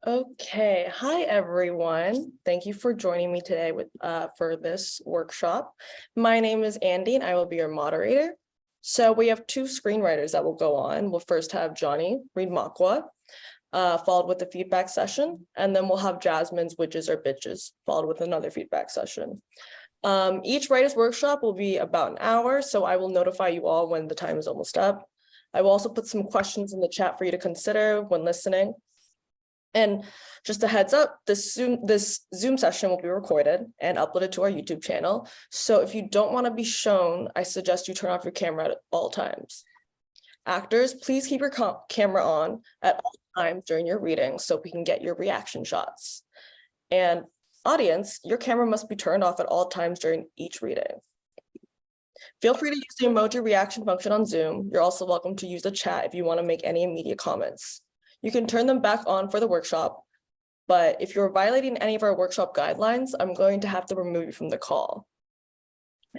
Okay, hi everyone. Thank you for joining me today for this workshop. My name is Andy and I will be your moderator. So we have two screenwriters that will go on. We'll first have Johnny read Makwa, followed with the feedback session, and then we'll have Jazmine's Witches or Bitches, followed with another feedback session. Each writer's workshop will be about an hour, so I will notify you all when the time is almost up. I will also put some questions in the chat for you to consider when listening. And just a heads up, this Zoom session will be recorded and uploaded to our YouTube channel. So if you don't want to be shown, I suggest you turn off your camera at all times. Actors, please keep your camera on at all times during your reading so we can get your reaction shots. And audience, your camera must be turned off at all times during each reading. Feel free to use the emoji reaction function on Zoom. You're also welcome to use the chat if you want to make any immediate comments. You can turn them back on for the workshop, but if you're violating any of our workshop guidelines, I'm going to have to remove you from the call.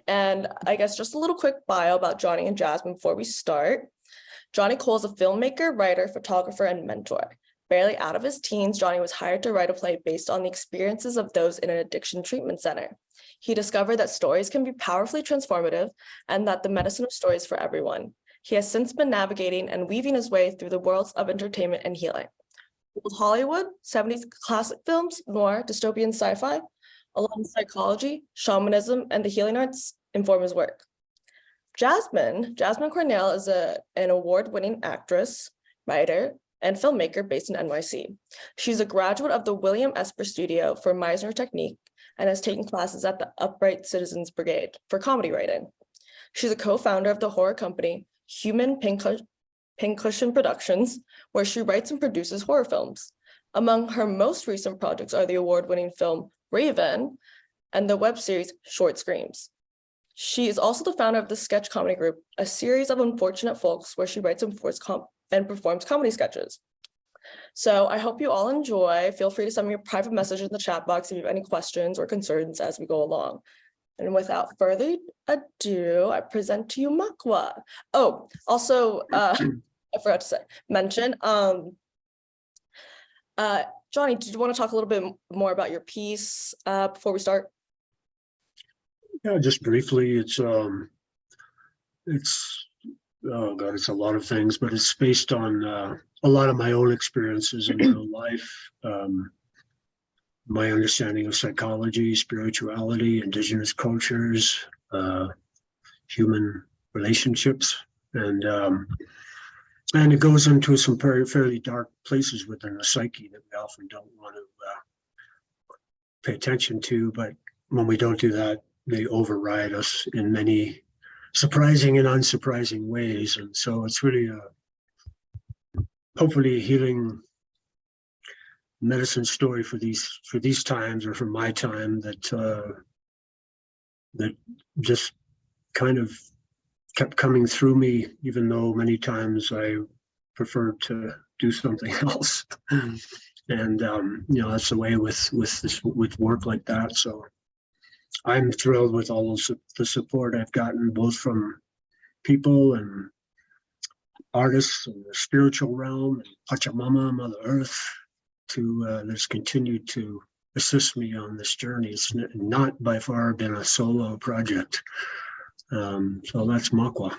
And I guess just a little quick bio about Johnny and Jazmine before we start. Johnny Cole is a filmmaker, writer, photographer, and mentor. Barely out of his teens, Johnny was hired to write a play based on the experiences of those in an addiction treatment center. He discovered that stories can be powerfully transformative and that the medicine of stories for everyone. He has since been navigating and weaving his way through the worlds of entertainment and healing. Old Hollywood, 70s classic films, noir, dystopian sci-fi, along with psychology, shamanism, and the healing arts inform his work. Jazmine Cornielle is an award-winning actress, writer, and filmmaker based in NYC. She's a graduate of the William Esper Studio for Meisner Technique and has taken classes at the Upright Citizens Brigade for comedy writing. She's a co-founder of the horror company Human Pincushion Productions, where she writes and produces horror films. Among her most recent projects are the award-winning film Raven and the web series Short Screams. She is also the founder of the sketch comedy group, a series of unfortunate folks where she writes and performs comedy sketches. So I hope you all enjoy. Feel free to send me a private message in the chat box if you have any questions or concerns as we go along. And without further ado, I present to you Makwa. Oh, also, I forgot to mention, Johnny, did you want to talk a little bit more about your piece before we start? Yeah, just briefly, it's oh God, it's a lot of things, but it's based on a lot of my own experiences in real life. My understanding of psychology, spirituality, indigenous cultures, human relationships, and it goes into some fairly dark places within the psyche that we often don't want to pay attention to. But when we don't do that, they override us in many surprising and unsurprising ways. And so it's really hopefully a healing medicine story for these times, or for my time, that just kind of kept coming through me, even though many times I preferred to do something else. And that's the way with work like that. So I'm thrilled with all the support I've gotten, both from people and artists in the spiritual realm, and Pachamama, Mother Earth, that's continued to assist me on this journey. It's not by far been a solo project. So that's Makwa.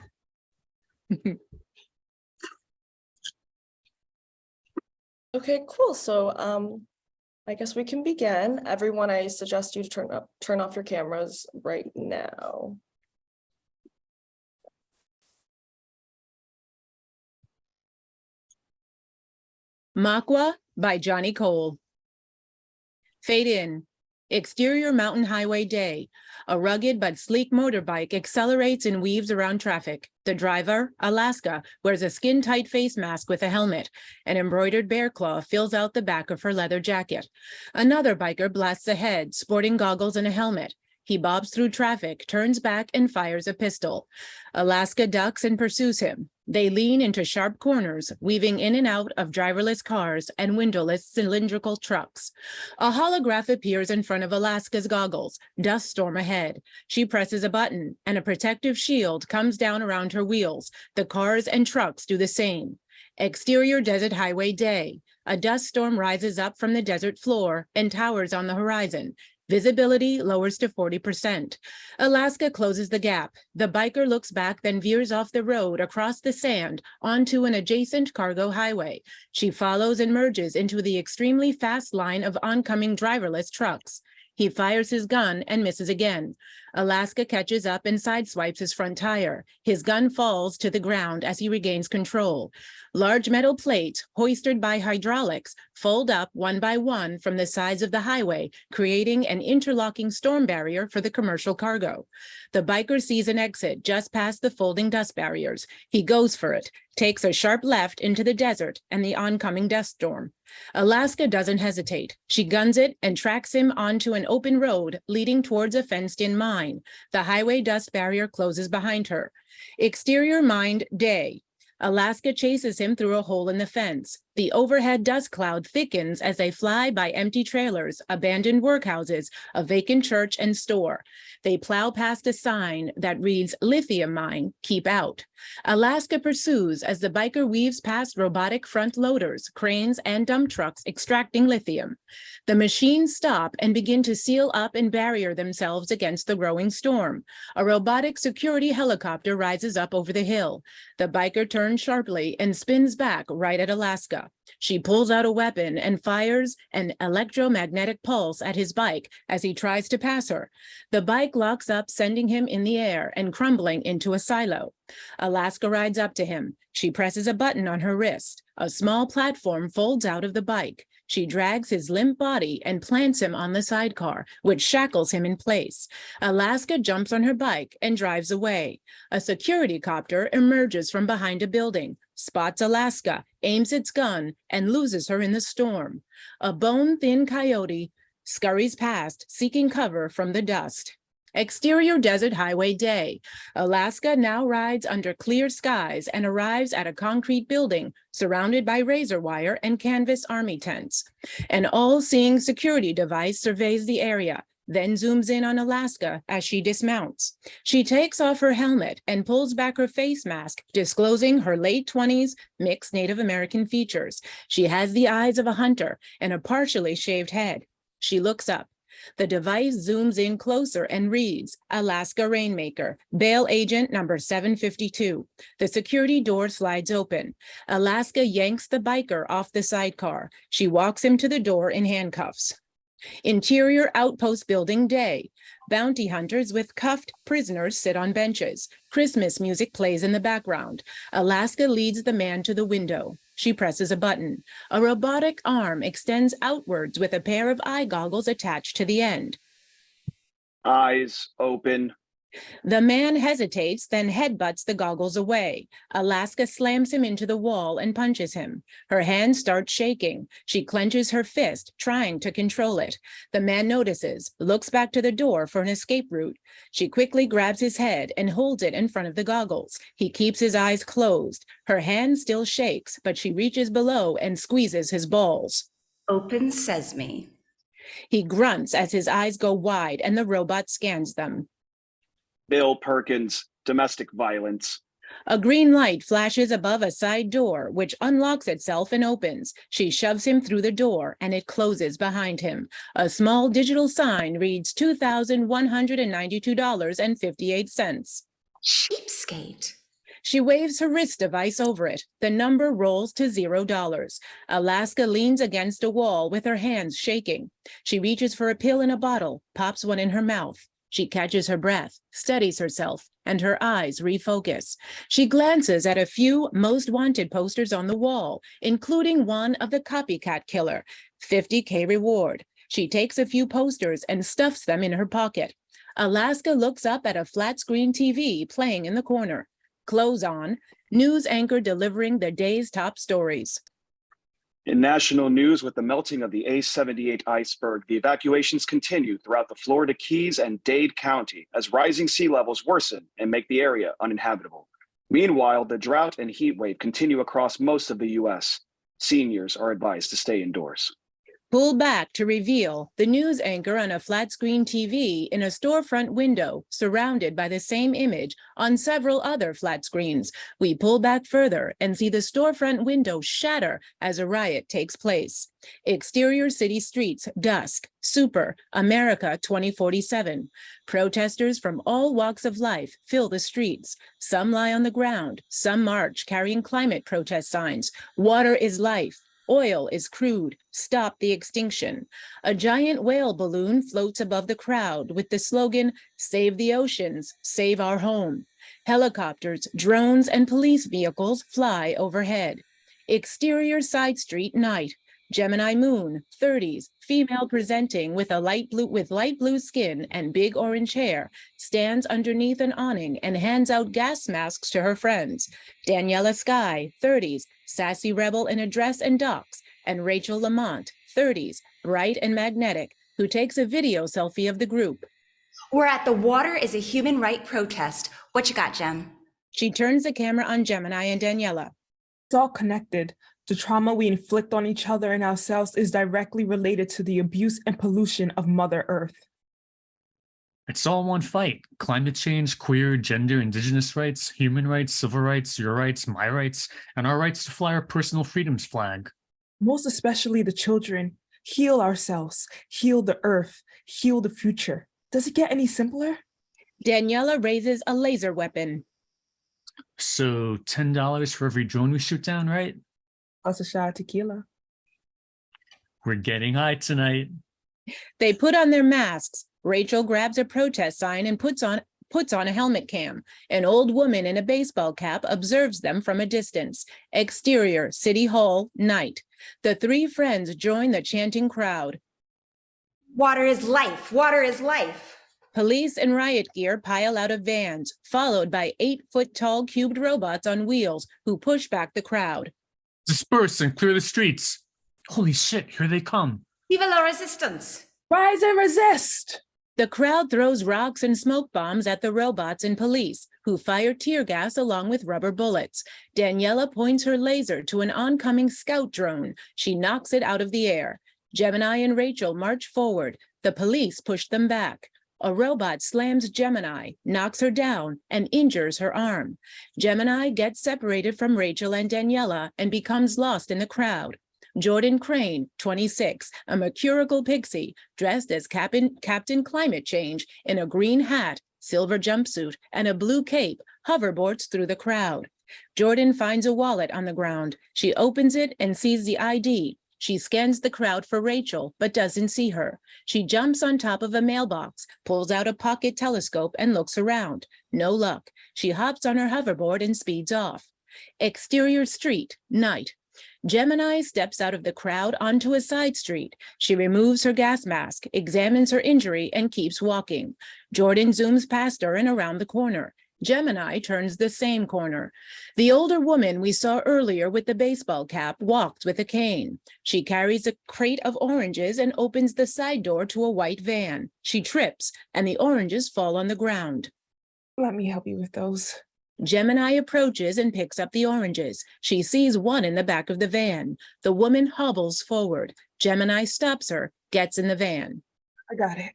Okay, cool. So I guess we can begin. Everyone, I suggest you to turn off your cameras right now. Makwa by Johnny Cole. Fade in. Exterior mountain highway day. A rugged but sleek motorbike accelerates and weaves around traffic. The driver, Alaska, wears a skin-tight face mask with a helmet. An embroidered bear claw fills out the back of her leather jacket. Another biker blasts ahead, sporting goggles and a helmet. He bobs through traffic, turns back, and fires a pistol. Alaska ducks and pursues him. They lean into sharp corners, weaving in and out of driverless cars and windowless cylindrical trucks. A holograph appears in front of Alaska's goggles. Dust storm ahead. She presses a button, and a protective shield comes down around her wheels. The cars and trucks do the same. Exterior desert highway day. A dust storm rises up from the desert floor and towers on the horizon. Visibility lowers to 40%. Alaska closes the gap. The biker looks back, then veers off the road across the sand onto an adjacent cargo highway. She follows and merges into the extremely fast line of oncoming driverless trucks. He fires his gun and misses again. Alaska catches up and sideswipes his front tire. His gun falls to the ground as he regains control. Large metal plates, hoisted by hydraulics, fold up one by one from the sides of the highway, creating an interlocking storm barrier for the commercial cargo. The biker sees an exit just past the folding dust barriers. He goes for it, takes a sharp left into the desert and the oncoming dust storm. Alaska doesn't hesitate. She guns it and tracks him onto an open road leading towards a fenced-in mine. The highway dust barrier closes behind her. Exterior mined day. Alaska chases him through a hole in the fence. The overhead dust cloud thickens as they fly by empty trailers, abandoned workhouses, a vacant church and store. They plow past a sign that reads, "Lithium mine, keep out." Alaska pursues as the biker weaves past robotic front loaders, cranes, and dump trucks extracting lithium. The machines stop and begin to seal up and barrier themselves against the growing storm. A robotic security helicopter rises up over the hill. The biker turns sharply and spins back right at Alaska. She pulls out a weapon and fires an electromagnetic pulse at his bike as he tries to pass her. The bike locks up, sending him in the air and crumbling into a silo. Alaska rides up to him. She presses a button on her wrist. A small platform folds out of the bike. She drags his limp body and plants him on the sidecar, which shackles him in place. Alaska jumps on her bike and drives away. A security copter emerges from behind a building, spots Alaska, aims its gun, and loses her in the storm. A bone-thin coyote scurries past, seeking cover from the dust. Exterior desert highway day. Alaska now rides under clear skies and arrives at a concrete building surrounded by razor wire and canvas army tents. An all-seeing security device surveys the area, then zooms in on Alaska as she dismounts. She takes off her helmet and pulls back her face mask, disclosing her late 20s mixed Native American features. She has the eyes of a hunter and a partially shaved head. She looks up. The device zooms in closer and reads, "Alaska Rainmaker, bail agent number 752. The security door slides open. Alaska yanks the biker off the sidecar. She walks him to the door in handcuffs. Interior outpost building day. Bounty hunters with cuffed prisoners sit on benches. Christmas music plays in the background. Alaska leads the man to the window. She presses a button. A robotic arm extends outwards with a pair of eye goggles attached to the end. Eyes open. The man hesitates, then headbutts the goggles away. Alaska slams him into the wall and punches him. Her hand starts shaking. She clenches her fist, trying to control it. The man notices, looks back to the door for an escape route. She quickly grabs his head and holds it in front of the goggles. He keeps his eyes closed. Her hand still shakes, but she reaches below and squeezes his balls. Open sesame. He grunts as his eyes go wide and the robot scans them. Bill Perkins, domestic violence. A green light flashes above a side door, which unlocks itself and opens. She shoves him through the door, and it closes behind him. A small digital sign reads $2,192.58. Cheapskate. She waves her wrist device over it. The number rolls to $0. Alaska leans against a wall with her hands shaking. She reaches for a pill in a bottle, pops one in her mouth. She catches her breath, steadies herself, and her eyes refocus. She glances at a few most wanted posters on the wall, including one of the copycat killer, 50K reward. She takes a few posters and stuffs them in her pocket. Alaska looks up at a flat screen TV playing in the corner. Clothes on, news anchor delivering the day's top stories. In national news, with the melting of the A-78 iceberg, the evacuations continue throughout the Florida Keys and Dade County as rising sea levels worsen and make the area uninhabitable. Meanwhile, the drought and heat wave continue across most of the U.S. Seniors are advised to stay indoors. Pull back to reveal the news anchor on a flat screen TV in a storefront window surrounded by the same image on several other flat screens. We pull back further and see the storefront window shatter as a riot takes place. Exterior city streets, dusk, super, America 2047. Protesters from all walks of life fill the streets. Some lie on the ground, some march carrying climate protest signs. Water is life. Oil is crude. Stop the extinction. A giant whale balloon floats above the crowd with the slogan, "Save the oceans, save our home." Helicopters, drones, and police vehicles fly overhead. Exterior side street night. Gemini moon, 30s, female presenting with light blue skin and big orange hair, stands underneath an awning and hands out gas masks to her friends. Daniela Sky, 30s, sassy rebel in a dress and docks, and Rachel Lamont, 30s, bright and magnetic, who takes a video selfie of the group. We're at the Water is a Human Right protest. What you got, Jem? She turns the camera on Gemini and Daniela. It's all connected. The trauma we inflict on each other and ourselves is directly related to the abuse and pollution of Mother Earth. It's all one fight. Climate change, queer, gender, indigenous rights, human rights, civil rights, your rights, my rights, and our rights to fly our personal freedoms flag. Most especially the children. Heal ourselves, heal the earth, heal the future. Does it get any simpler? Daniela raises a laser weapon. So $10 for every drone we shoot down, right? Plus a shot of tequila. We're getting high tonight. They put on their masks. Rachel grabs a protest sign and puts on a helmet cam. An old woman in a baseball cap observes them from a distance. Exterior, City Hall, night. The three friends join the chanting crowd. Water is life. Water is life. Police and riot gear pile out of vans, followed by 8-foot-tall cubed robots on wheels who push back the crowd. Disperse and clear the streets. Holy shit, here they come. Viva la resistance. Rise and resist. The crowd throws rocks and smoke bombs at the robots and police, who fire tear gas along with rubber bullets. Daniela points her laser to an oncoming scout drone. She knocks it out of the air. Gemini and Rachel march forward. The police push them back. A robot slams Gemini, knocks her down, and injures her arm. Gemini gets separated from Rachel and Daniela and becomes lost in the crowd. Jordan Crane, 26, a mercurial pixie, dressed as Captain Climate Change in a green hat, silver jumpsuit, and a blue cape, hoverboards through the crowd. Jordan finds a wallet on the ground. She opens it and sees the ID. She scans the crowd for Rachel, but doesn't see her. She jumps on top of a mailbox, pulls out a pocket telescope, and looks around. No luck. She hops on her hoverboard and speeds off. Exterior street, night. Gemini steps out of the crowd onto a side street. She removes her gas mask, examines her injury, and keeps walking. Jordan zooms past her and around the corner. Gemini turns the same corner. The older woman we saw earlier with the baseball cap walks with a cane. She carries a crate of oranges and opens the side door to a white van. She trips, and the oranges fall on the ground. Let me help you with those. Gemini approaches and picks up the oranges. She sees one in the back of the van. The woman hobbles forward. Gemini stops her, gets in the van. I got it.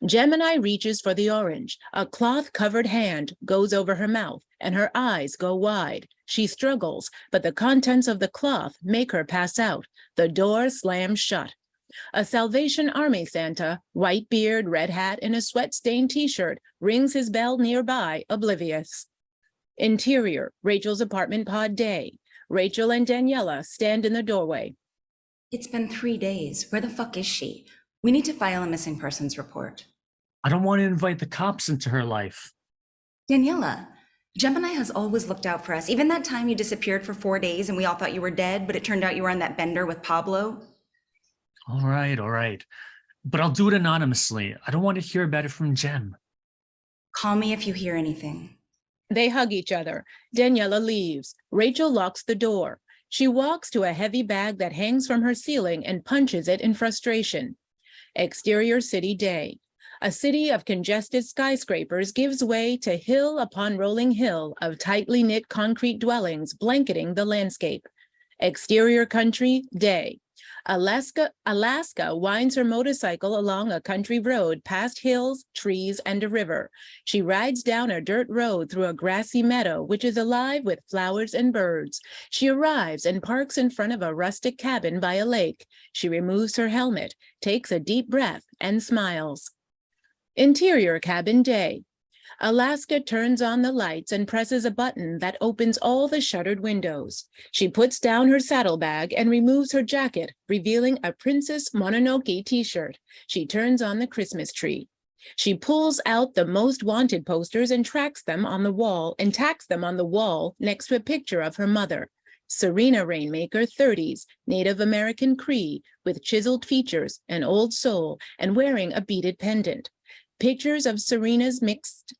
Gemini reaches for the orange. A cloth-covered hand goes over her mouth, and her eyes go wide. She struggles, but the contents of the cloth make her pass out. The door slams shut. A Salvation Army Santa, white beard, red hat, and a sweat-stained t-shirt, rings his bell nearby, oblivious. Interior, Rachel's apartment pod day. Rachel and Daniela stand in the doorway. It's been 3 days. Where the fuck is she? We need to file a missing persons report. I don't want to invite the cops into her life. Daniela, Gemini has always looked out for us. Even that time you disappeared for 4 days and we all thought you were dead, but it turned out you were on that bender with Pablo. All right. But I'll do it anonymously. I don't want to hear about it from Jem. Call me if you hear anything. They hug each other. Daniela leaves. Rachel locks the door. She walks to a heavy bag that hangs from her ceiling and punches it in frustration. Exterior city day. A city of congested skyscrapers gives way to hill upon rolling hill of tightly knit concrete dwellings blanketing the landscape. Exterior country day. Alaska winds her motorcycle along a country road past hills, trees, and a river. She rides down a dirt road through a grassy meadow, which is alive with flowers and birds. She arrives and parks in front of a rustic cabin by a lake. She removes her helmet, takes a deep breath, and smiles. Interior cabin day. Alaska turns on the lights and presses a button that opens all the shuttered windows. She puts down her saddlebag and removes her jacket, revealing a Princess Mononoke t-shirt. She turns on the Christmas tree. She pulls out the most wanted posters and tacks them on the wall next to a picture of her mother. Serena Rainmaker, 30s, Native American Cree, with chiseled features, an old soul, and wearing a beaded pendant. Pictures of Serena's mixed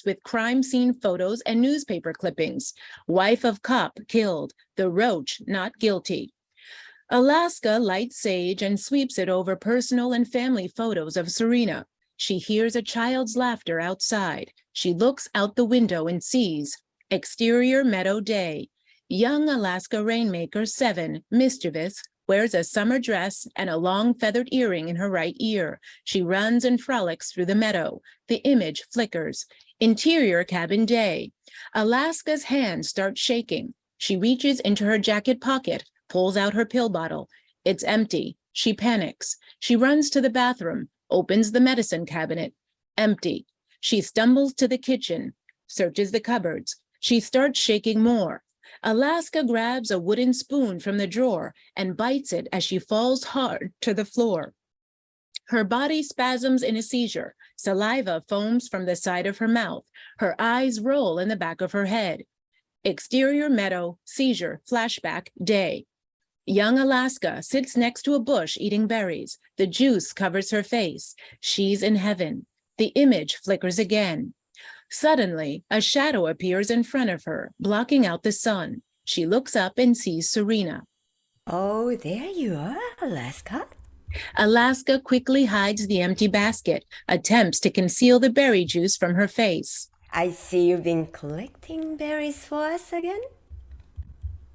with crime scene photos and newspaper clippings. Wife of cop killed, the roach not guilty. Alaska lights sage and sweeps it over personal and family photos of Serena. She hears a child's laughter outside. She looks out the window and sees exterior meadow day. Young Alaska Rainmaker, 7, mischievous, wears a summer dress and a long feathered earring in her right ear. She runs and frolics through the meadow. The image flickers. Interior cabin day. Alaska's hands start shaking. She reaches into her jacket pocket, pulls out her pill bottle. It's empty. She panics. She runs to the bathroom, opens the medicine cabinet. Empty. She stumbles to the kitchen, searches the cupboards. She starts shaking more. Alaska grabs a wooden spoon from the drawer and bites it as she falls hard to the floor. Her body spasms in a seizure. Saliva foams from the side of her mouth. Her eyes roll in the back of her head. Exterior meadow, seizure, flashback, day. Young Alaska sits next to a bush eating berries. The juice covers her face. She's in heaven. The image flickers again. Suddenly, a shadow appears in front of her, blocking out the sun. She looks up and sees Serena. Oh, there you are, Alaska. Alaska quickly hides the empty basket, attempts to conceal the berry juice from her face. I see you've been collecting berries for us again.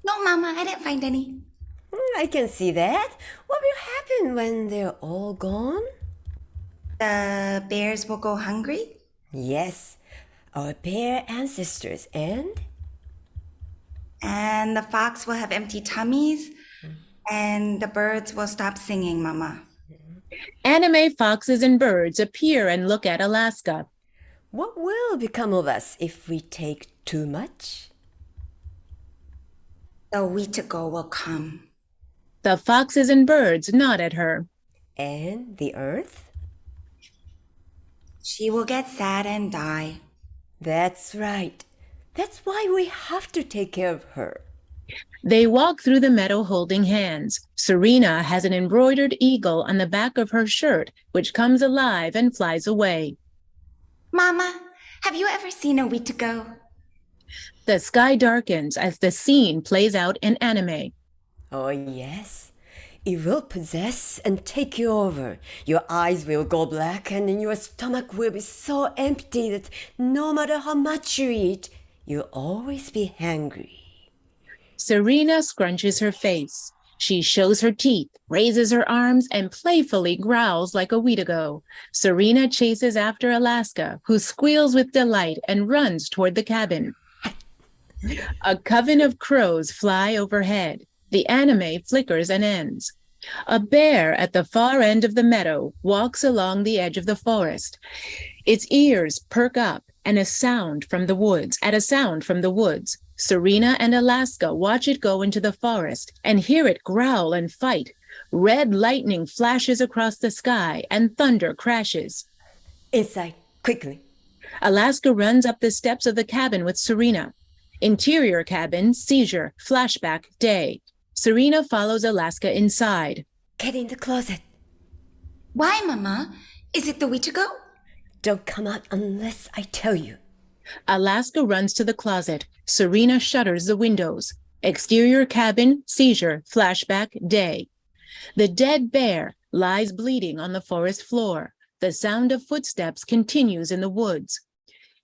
No, Mama, I didn't find any. I can see that. What will happen when they're all gone? The bears will go hungry? Yes, our bear ancestors and the fox will have empty tummies, and the birds will stop singing, Mama. Anime foxes and birds appear and look at Alaska. what will become of us if we take too much? The Wetago will come. The foxes and birds nod at her. And the earth? She will get sad and die. That's right. That's why we have to take care of her. They walk through the meadow holding hands. Serena has an embroidered eagle on the back of her shirt, which comes alive and flies away. Mama, have you ever seen a Wetago? The sky darkens as the scene plays out in anime. Oh, yes. It will possess and take you over. Your eyes will go black and your stomach will be so empty that no matter how much you eat, you'll always be hungry. Serena scrunches her face. She shows her teeth, raises her arms, and playfully growls like a Wetago. Serena chases after Alaska, who squeals with delight and runs toward the cabin. A coven of crows fly overhead. The anime flickers and ends. A bear at the far end of the meadow walks along the edge of the forest. Its ears perk up at a sound from the woods. Serena and Alaska watch it go into the forest and hear it growl and fight. Red lightning flashes across the sky and thunder crashes. Inside, quickly. Alaska runs up the steps of the cabin with Serena. Interior cabin, seizure, flashback, day. Serena follows Alaska inside. Get in the closet. Why, Mama? Is it the Wetago? Don't come out unless I tell you. Alaska runs to the closet. Serena shutters the windows. Exterior cabin, seizure, flashback, day. The dead bear lies bleeding on the forest floor. The sound of footsteps continues in the woods.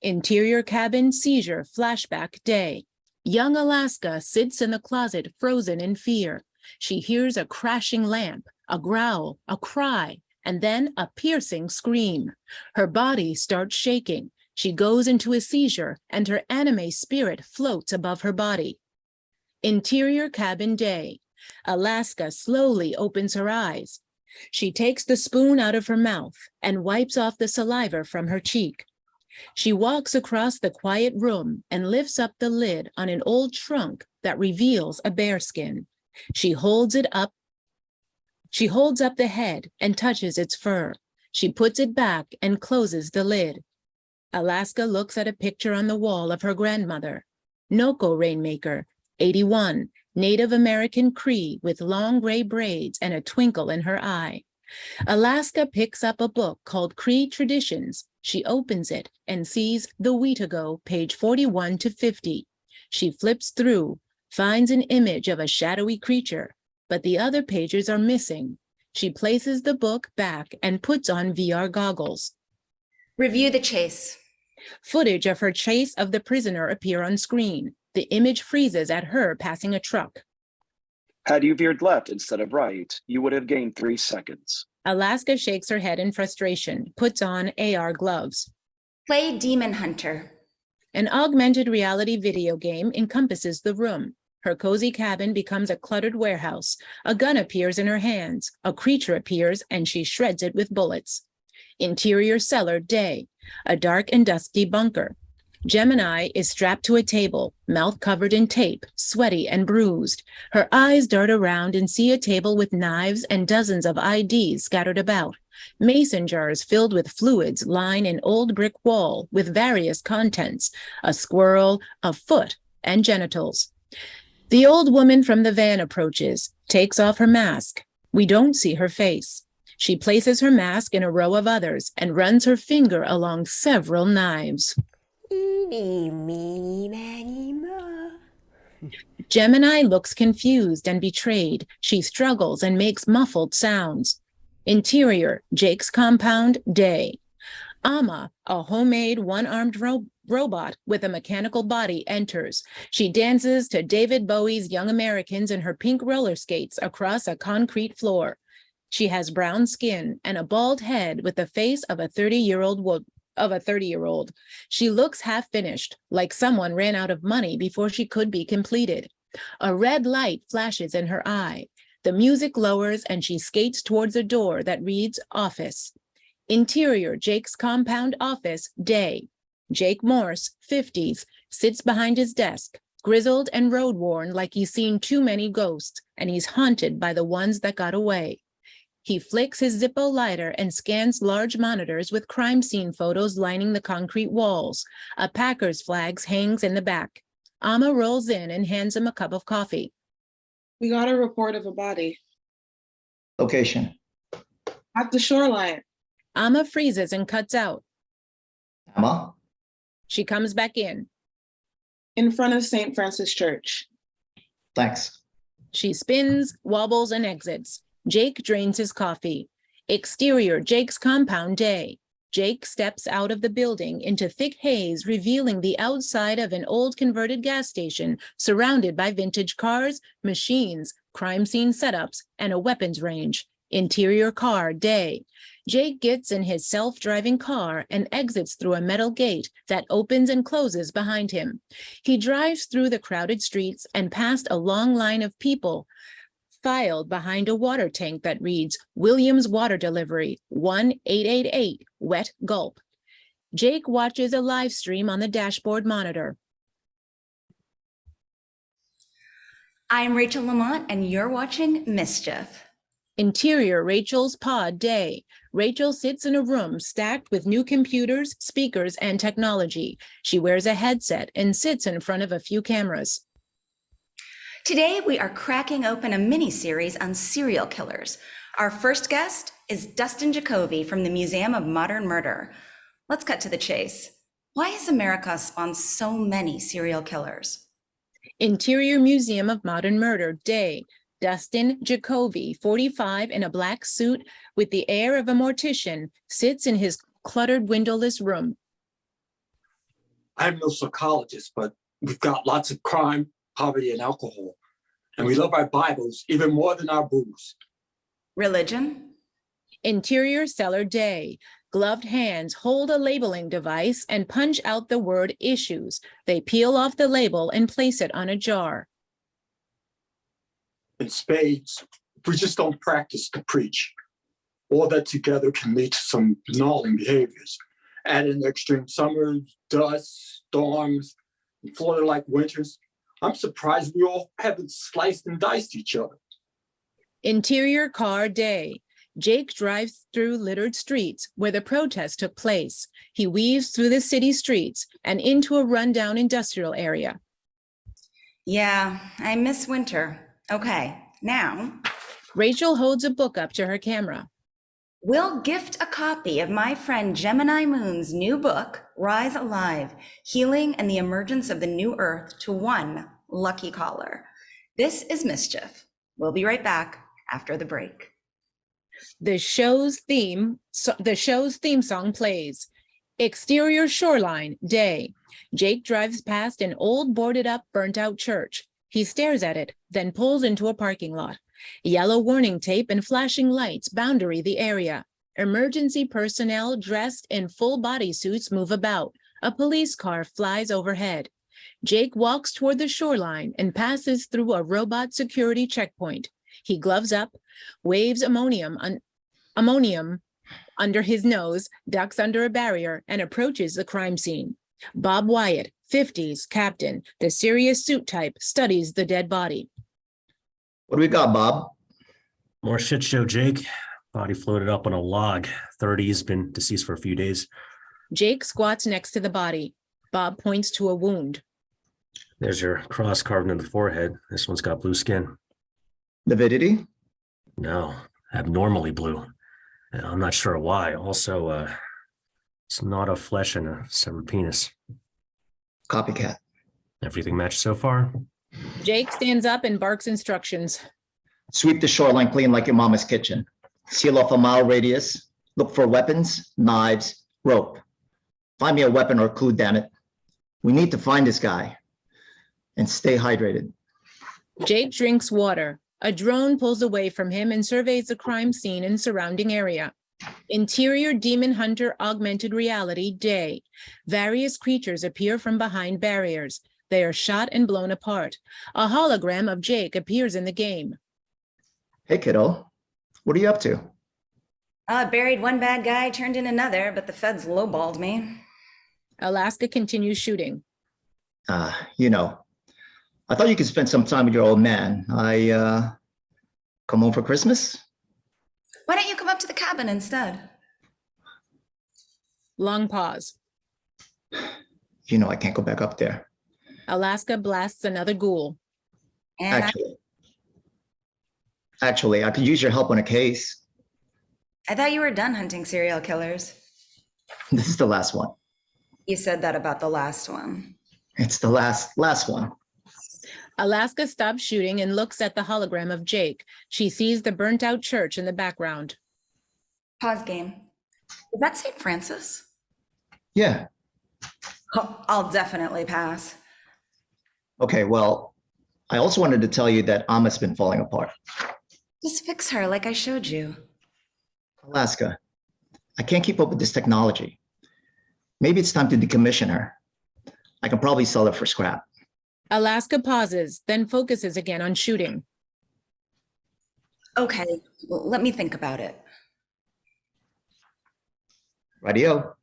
Interior cabin, seizure, flashback, day. Young Alaska sits in the closet, frozen in fear. She hears a crashing lamp, a growl, a cry, and then a piercing scream. Her body starts shaking. She goes into a seizure, and her anime spirit floats above her body. Interior cabin day. Alaska slowly opens her eyes. She takes the spoon out of her mouth and wipes off the saliva from her cheek. She walks across the quiet room and lifts up the lid on an old trunk that reveals a bearskin. She holds up the head and touches its fur. She puts it back and closes the lid. Alaska looks at a picture on the wall of her grandmother. Noko Rainmaker, 81, Native American Cree with long gray braids and a twinkle in her eye. Alaska picks up a book called Cree Traditions. She opens it and sees The Weetago, page 41 to 50. She flips through, finds an image of a shadowy creature, but the other pages are missing. She places the book back and puts on VR goggles. Review the chase. Footage of her chase of the prisoner appear on screen. The image freezes at her passing a truck. Had you veered left instead of right, you would have gained 3 seconds. Alaska shakes her head in frustration, puts on AR gloves. Play Demon Hunter. An augmented reality video game encompasses the room. Her cozy cabin becomes a cluttered warehouse. A gun appears in her hands. A creature appears and she shreds it with bullets. Interior cellar day. A dark and dusty bunker. Gemini is strapped to a table, mouth covered in tape, sweaty and bruised. Her eyes dart around and see a table with knives and dozens of IDs scattered about. Mason jars filled with fluids line an old brick wall with various contents, a squirrel, a foot, and genitals. The old woman from the van approaches, takes off her mask. We don't see her face. She places her mask in a row of others and runs her finger along several knives. Gemini looks confused and betrayed. She struggles and makes muffled sounds. Interior, Jake's compound, day. Amma, a homemade one-armed robot with a mechanical body, enters. She dances to David Bowie's Young Americans in her pink roller skates across a concrete floor. She has brown skin and a bald head with the face of a 30-year-old. She looks half finished, like someone ran out of money before she could be completed. A red light flashes in her eye. The music lowers and she skates towards a door that reads office. Interior, Jake's compound office, day. Jake Morse, 50s, sits behind his desk, grizzled and road-worn like he's seen too many ghosts, and he's haunted by the ones that got away. He flicks his Zippo lighter and scans large monitors with crime scene photos lining the concrete walls. A Packers flag hangs in the back. Amma rolls in and hands him a cup of coffee. We got a report of a body Location. at the shoreline. Amma freezes and cuts out. Emma. She comes back in. In front of St. Francis Church. Thanks. She spins, wobbles, and exits. Jake drains his coffee. Exterior, Jake's compound, day. Jake steps out of the building into thick haze, revealing the outside of an old converted gas station surrounded by vintage cars, machines, crime scene setups, and a weapons range. Interior car, day. Jake gets in his self-driving car and exits through a metal gate that opens and closes behind him. He drives through the crowded streets and past a long line of people filed behind a water tank that reads Williams Water Delivery 1888 Wet Gulp. Jake watches a live stream on the dashboard monitor. I'm Rachel Lamont, and you're watching Mischief. Interior, Rachel's pod, day. Rachel sits in a room stacked with new computers, speakers, and technology. She wears a headset and sits in front of a few cameras. Today, we are cracking open a mini-series on serial killers. Our first guest is Dustin Jacoby from the Museum of Modern Murder. Let's cut to the chase. Why has America spawned so many serial killers? Interior, Museum of Modern Murder, day. Dustin Jacoby, 45, in a black suit with the air of a mortician, sits in his cluttered windowless room. I'm no psychologist, but we've got lots of crime, poverty, and alcohol. And we love our Bibles even more than our booze. Religion. Interior cellar day. Gloved hands hold a labeling device and punch out the word issues. They peel off the label and place it on a jar. In spades, we just don't practice to preach. All that together can lead to some gnarly behaviors. Add in the extreme summers, dust, storms, and Florida-like winters. I'm surprised we all haven't sliced and diced each other. Interior car day. Jake drives through littered streets where the protest took place. He weaves through the city streets and into a rundown industrial area. Yeah, I miss winter. Okay, now. Rachel holds a book up to her camera. We'll gift a copy of my friend Gemini Moon's new book, Rise Alive, Healing and the Emergence of the New Earth, to one lucky caller. This is Mischief. We'll be right back after the break. The show's theme song plays. Exterior shoreline, day. Jake drives past an old boarded up, burnt out church. He stares at it, then pulls into a parking lot. Yellow warning tape and flashing lights boundary the area. Emergency personnel dressed in full bodysuits move about. A police car flies overhead. Jake walks toward the shoreline and passes through a robot security checkpoint. He gloves up, waves ammonium under his nose, ducks under a barrier, and approaches the crime scene. Bob Wyatt, 50s, captain, the serious suit type, studies the dead body. What do we got, Bob? More shit show, Jake. Body floated up on a log. 30's been deceased for a few days. Jake squats next to the body. Bob points to a wound. There's your cross carved in the forehead. This one's got blue skin. Lividity? No, abnormally blue. I'm not sure why. Also, it's not of flesh and a severed penis. Copycat. Everything matched so far? Jake stands up and barks instructions. Sweep the shoreline clean like your mama's kitchen. Seal off a mile radius. Look for weapons, knives, rope. Find me a weapon or a clue, damn it. We need to find this guy. And stay hydrated. Jake drinks water. A drone pulls away from him and surveys the crime scene and surrounding area. Interior Demon Hunter augmented reality, day. Various creatures appear from behind barriers. They are shot and blown apart. A hologram of Jake appears in the game. Hey, kiddo. What are you up to? I buried one bad guy, turned in another, but the feds lowballed me. Alaska continues shooting. I thought you could spend some time with your old man. Come home for Christmas? Why don't you come up to the cabin instead? Long pause. I can't go back up there. Alaska blasts another ghoul. And Actually, I could use your help on a case. I thought you were done hunting serial killers. This is the last one. You said that about the last one. It's the last one. Alaska stops shooting and looks at the hologram of Jake. She sees the burnt out church in the background. Pause game. Is that St. Francis? Yeah. Oh, I'll definitely pass. Okay, well, I also wanted to tell you that Amma's been falling apart. Just fix her like I showed you. Alaska, I can't keep up with this technology. Maybe it's time to decommission her. I can probably sell her for scrap. Alaska pauses, then focuses again on shooting. Okay, let me think about it. Radio.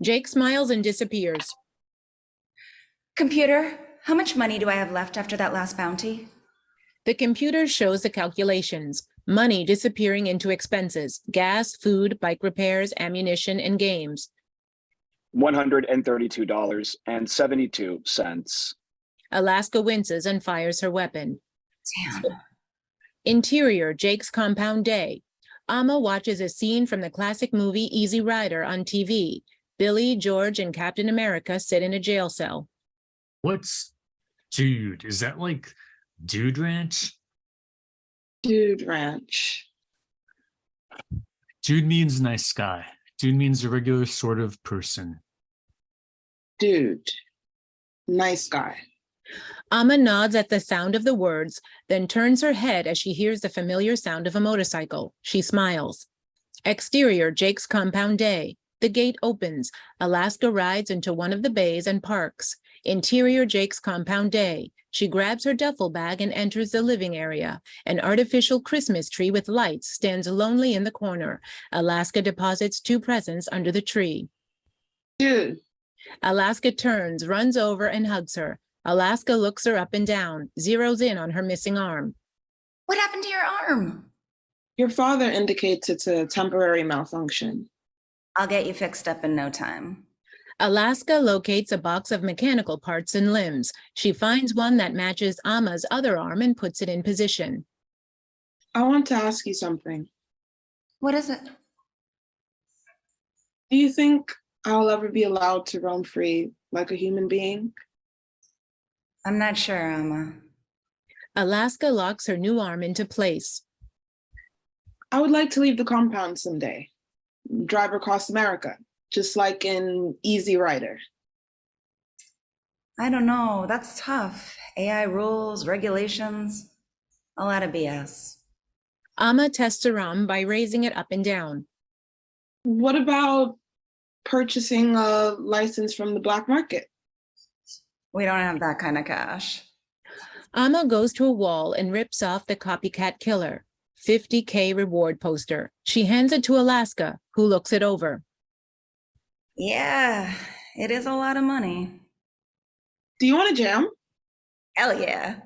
Jake smiles and disappears. Computer, how much money do I have left after that last bounty? The computer shows the calculations. Money disappearing into expenses, gas, food, bike repairs, ammunition, and games. $132.72. Alaska winces and fires her weapon. Damn. Interior, Jake's compound day. Amma watches a scene from the classic movie Easy Rider on TV. Billy, George, and Captain America sit in a jail cell. Dude, is that like Dude Ranch? Dude Ranch. Dude means nice guy. Dude means a regular sort of person. Dude. Nice guy. Amma nods at the sound of the words, then turns her head as she hears the familiar sound of a motorcycle. She smiles. Exterior, Jake's compound day. The gate opens. Alaska rides into one of the bays and parks. Interior, Jake's compound day. She grabs her duffel bag and enters the living area. An artificial Christmas tree with lights stands lonely in the corner. Alaska deposits 2 presents under the tree. Dude, Alaska turns, runs over, and hugs her. Alaska looks her up and down, zeroes in on her missing arm. What happened to your arm? your father indicates it's a temporary malfunction. I'll get you fixed up in no time. Alaska locates a box of mechanical parts and limbs. She finds one that matches Amma's other arm and puts it in position. I want to ask you something. What is it? Do you think I'll ever be allowed to roam free like a human being? I'm not sure, Amma. Alaska locks her new arm into place. I would like to leave the compound someday. Drive across America, just like in Easy Rider. I don't know, that's tough. AI rules, regulations, a lot of BS. Amma tests her arm by raising it up and down. What about purchasing a license from the black market? We don't have that kind of cash. Amma goes to a wall and rips off the copycat killer. 50K reward poster. She hands it to Alaska, who looks it over. Yeah, it is a lot of money. Do you want to jam? Hell yeah.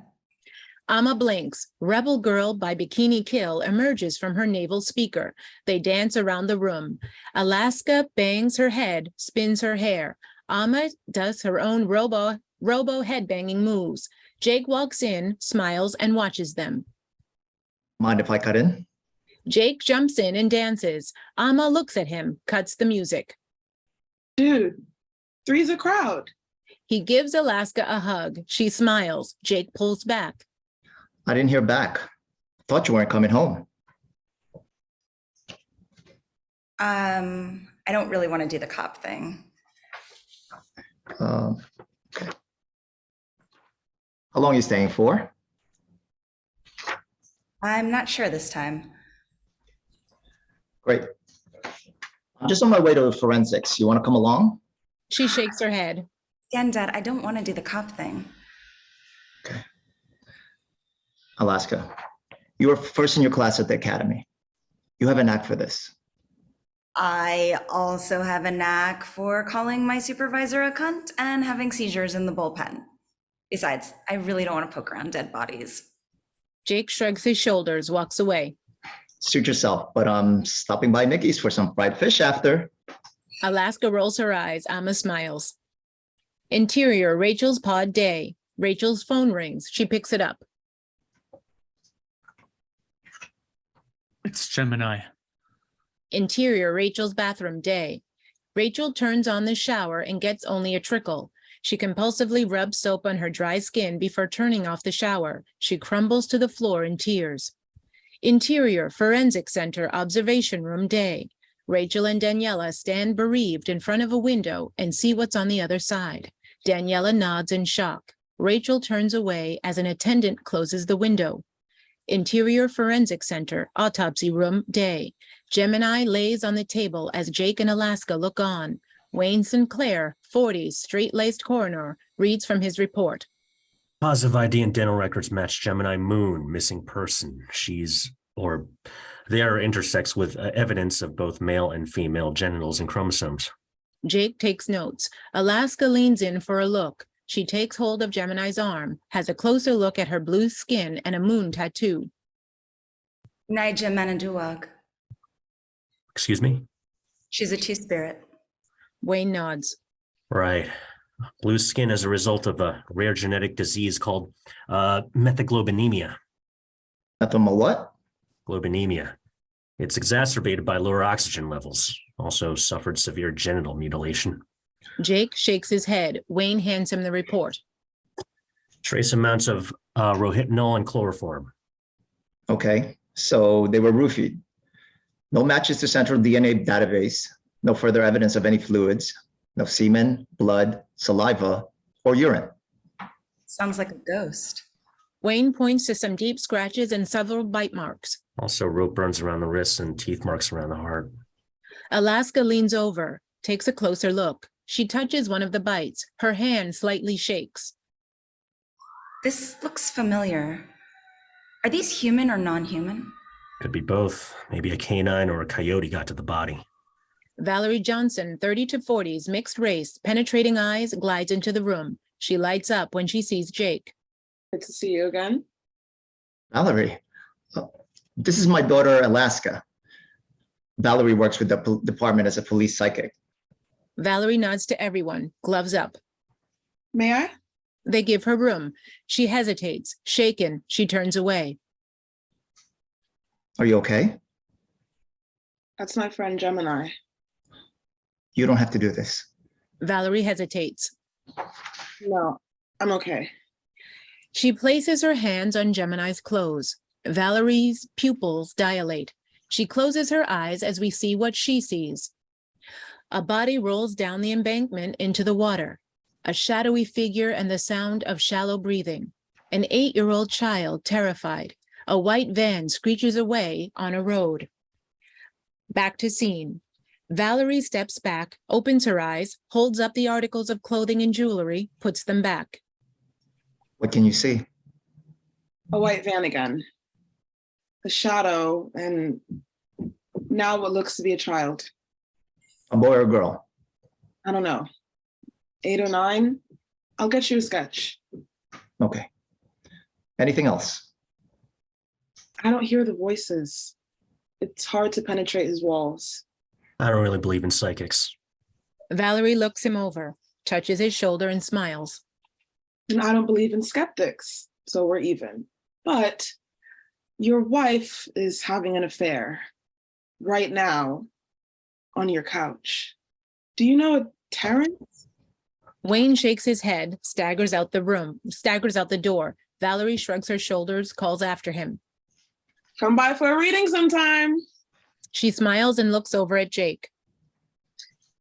Amma blinks. Rebel Girl by Bikini Kill emerges from her naval speaker. They dance around the room. Alaska bangs her head, spins her hair. Amma does her own robo headbanging moves. Jake walks in, smiles, and watches them. Mind if I cut in? Jake jumps in and dances. Amma looks at him, cuts the music. Dude, three's a crowd. He gives Alaska a hug. She smiles. Jake pulls back. I didn't hear back. Thought you weren't coming home. I don't really want to do the cop thing. Okay. How long are you staying for? I'm not sure this time. Great. I'm just on my way to forensics. You want to come along? She shakes her head. Again, Dad, I don't want to do the cop thing. Okay. Alaska, you were first in your class at the academy. You have a knack for this. I also have a knack for calling my supervisor a cunt and having seizures in the bullpen. Besides, I really don't want to poke around dead bodies. Jake shrugs his shoulders, walks away. Suit yourself, but I'm stopping by Nikki's for some fried fish after. Alaska rolls her eyes. Amma smiles. Interior, Rachel's pod day. Rachel's phone rings. She picks it up. It's Gemini. Interior, Rachel's bathroom day. Rachel turns on the shower and gets only a trickle. She compulsively rubs soap on her dry skin before turning off the shower. She crumbles to the floor in tears. Interior, Forensic Center, Observation Room day. Rachel and Daniela stand bereaved in front of a window and see what's on the other side. Daniela nods in shock. Rachel turns away as an attendant closes the window. Interior Forensic Center, Autopsy Room day. Gemini lays on the table as Jake and Alaska look on. Wayne Sinclair, 40s, straight-laced coroner, reads from his report. Positive ID and dental records match Gemini Moon, missing person. They are intersex with evidence of both male and female genitals and chromosomes. Jake takes notes. Alaska leans in for a look. She takes hold of Gemini's arm, has a closer look at her blue skin and a moon tattoo. Naija Manaduwag. Excuse me? She's a two-spirit. Wayne nods. Right. Blue skin as a result of a rare genetic disease called methaglobinemia. What? Globinemia. It's exacerbated by lower oxygen levels. Also suffered severe genital mutilation. Jake shakes his head. Wayne hands him the report. Trace amounts of rohypnol and chloroform. Okay, so they were roofied. No matches to central DNA database. No further evidence of any fluids. No semen, blood, saliva, or urine. Sounds like a ghost. Wayne points to some deep scratches and several bite marks. Also, rope burns around the wrists and teeth marks around the heart. Alaska leans over, takes a closer look. She touches one of the bites. Her hand slightly shakes. This looks familiar. Are these human or non-human? Could be both. Maybe a canine or a coyote got to the body. Valerie Johnson, 30 to 40s, mixed race, penetrating eyes, glides into the room. She lights up when she sees Jake. Good to see you again. Valerie, this is my daughter, Alaska. Valerie works with the department as a police psychic. Valerie nods to everyone, gloves up. May I? They give her room. She hesitates. Shaken, she turns away. Are you okay? That's my friend Gemini. You don't have to do this. Valerie hesitates. No, I'm okay. She places her hands on Gemini's clothes. Valerie's pupils dilate. She closes her eyes as we see what she sees. A body rolls down the embankment into the water. A shadowy figure and the sound of shallow breathing. An 8-year-old child terrified. A white van screeches away on a road. Back to scene. Valerie steps back, opens her eyes, holds up the articles of clothing and jewelry, puts them back. What can you see? A white van again. A shadow, and now what looks to be a child. A boy or a girl? I don't know. 8 or 9? I'll get you a sketch. Okay. Anything else? I don't hear the voices. It's hard to penetrate his walls. I don't really believe in psychics. Valerie looks him over, touches his shoulder and smiles. And I don't believe in skeptics, so we're even. But your wife is having an affair right now on your couch. Do you know a Terrence? Wayne shakes his head, staggers out the door. Valerie shrugs her shoulders, calls after him. Come by for a reading sometime. She smiles and looks over at Jake.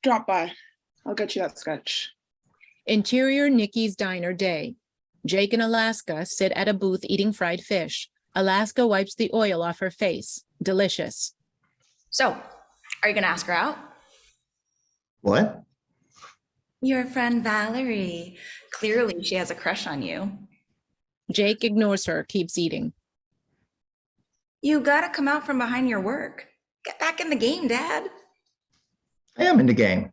Drop by. I'll get you that sketch. Interior Nikki's Diner day. Jake and Alaska sit at a booth eating fried fish. Alaska wipes the oil off her face. Delicious. So, are you gonna ask her out? What? Your friend Valerie. Clearly she has a crush on you. Jake ignores her, keeps eating. You gotta come out from behind your work. Get back in the game, Dad. I am in the game.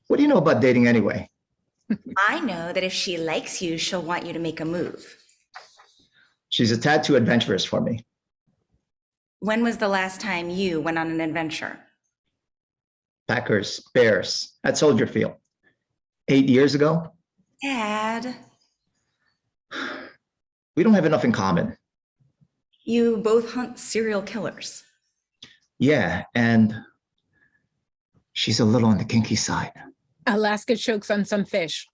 What do you know about dating anyway? I know that if she likes you, she'll want you to make a move. She's a tad too adventurous for me. When was the last time you went on an adventure? Packers, Bears, at Soldier Field. 8 years ago? Dad. We don't have enough in common. You both hunt serial killers. Yeah, and she's a little on the kinky side. Alaska chokes on some fish.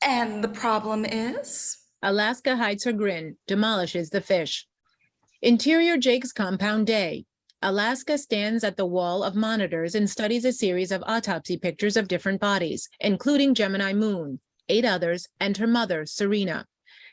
And the problem is? Alaska hides her grin, demolishes the fish. Interior Jake's compound day. Alaska stands at the wall of monitors and studies a series of autopsy pictures of different bodies, including Gemini Moon, 8 others, and her mother, Serena.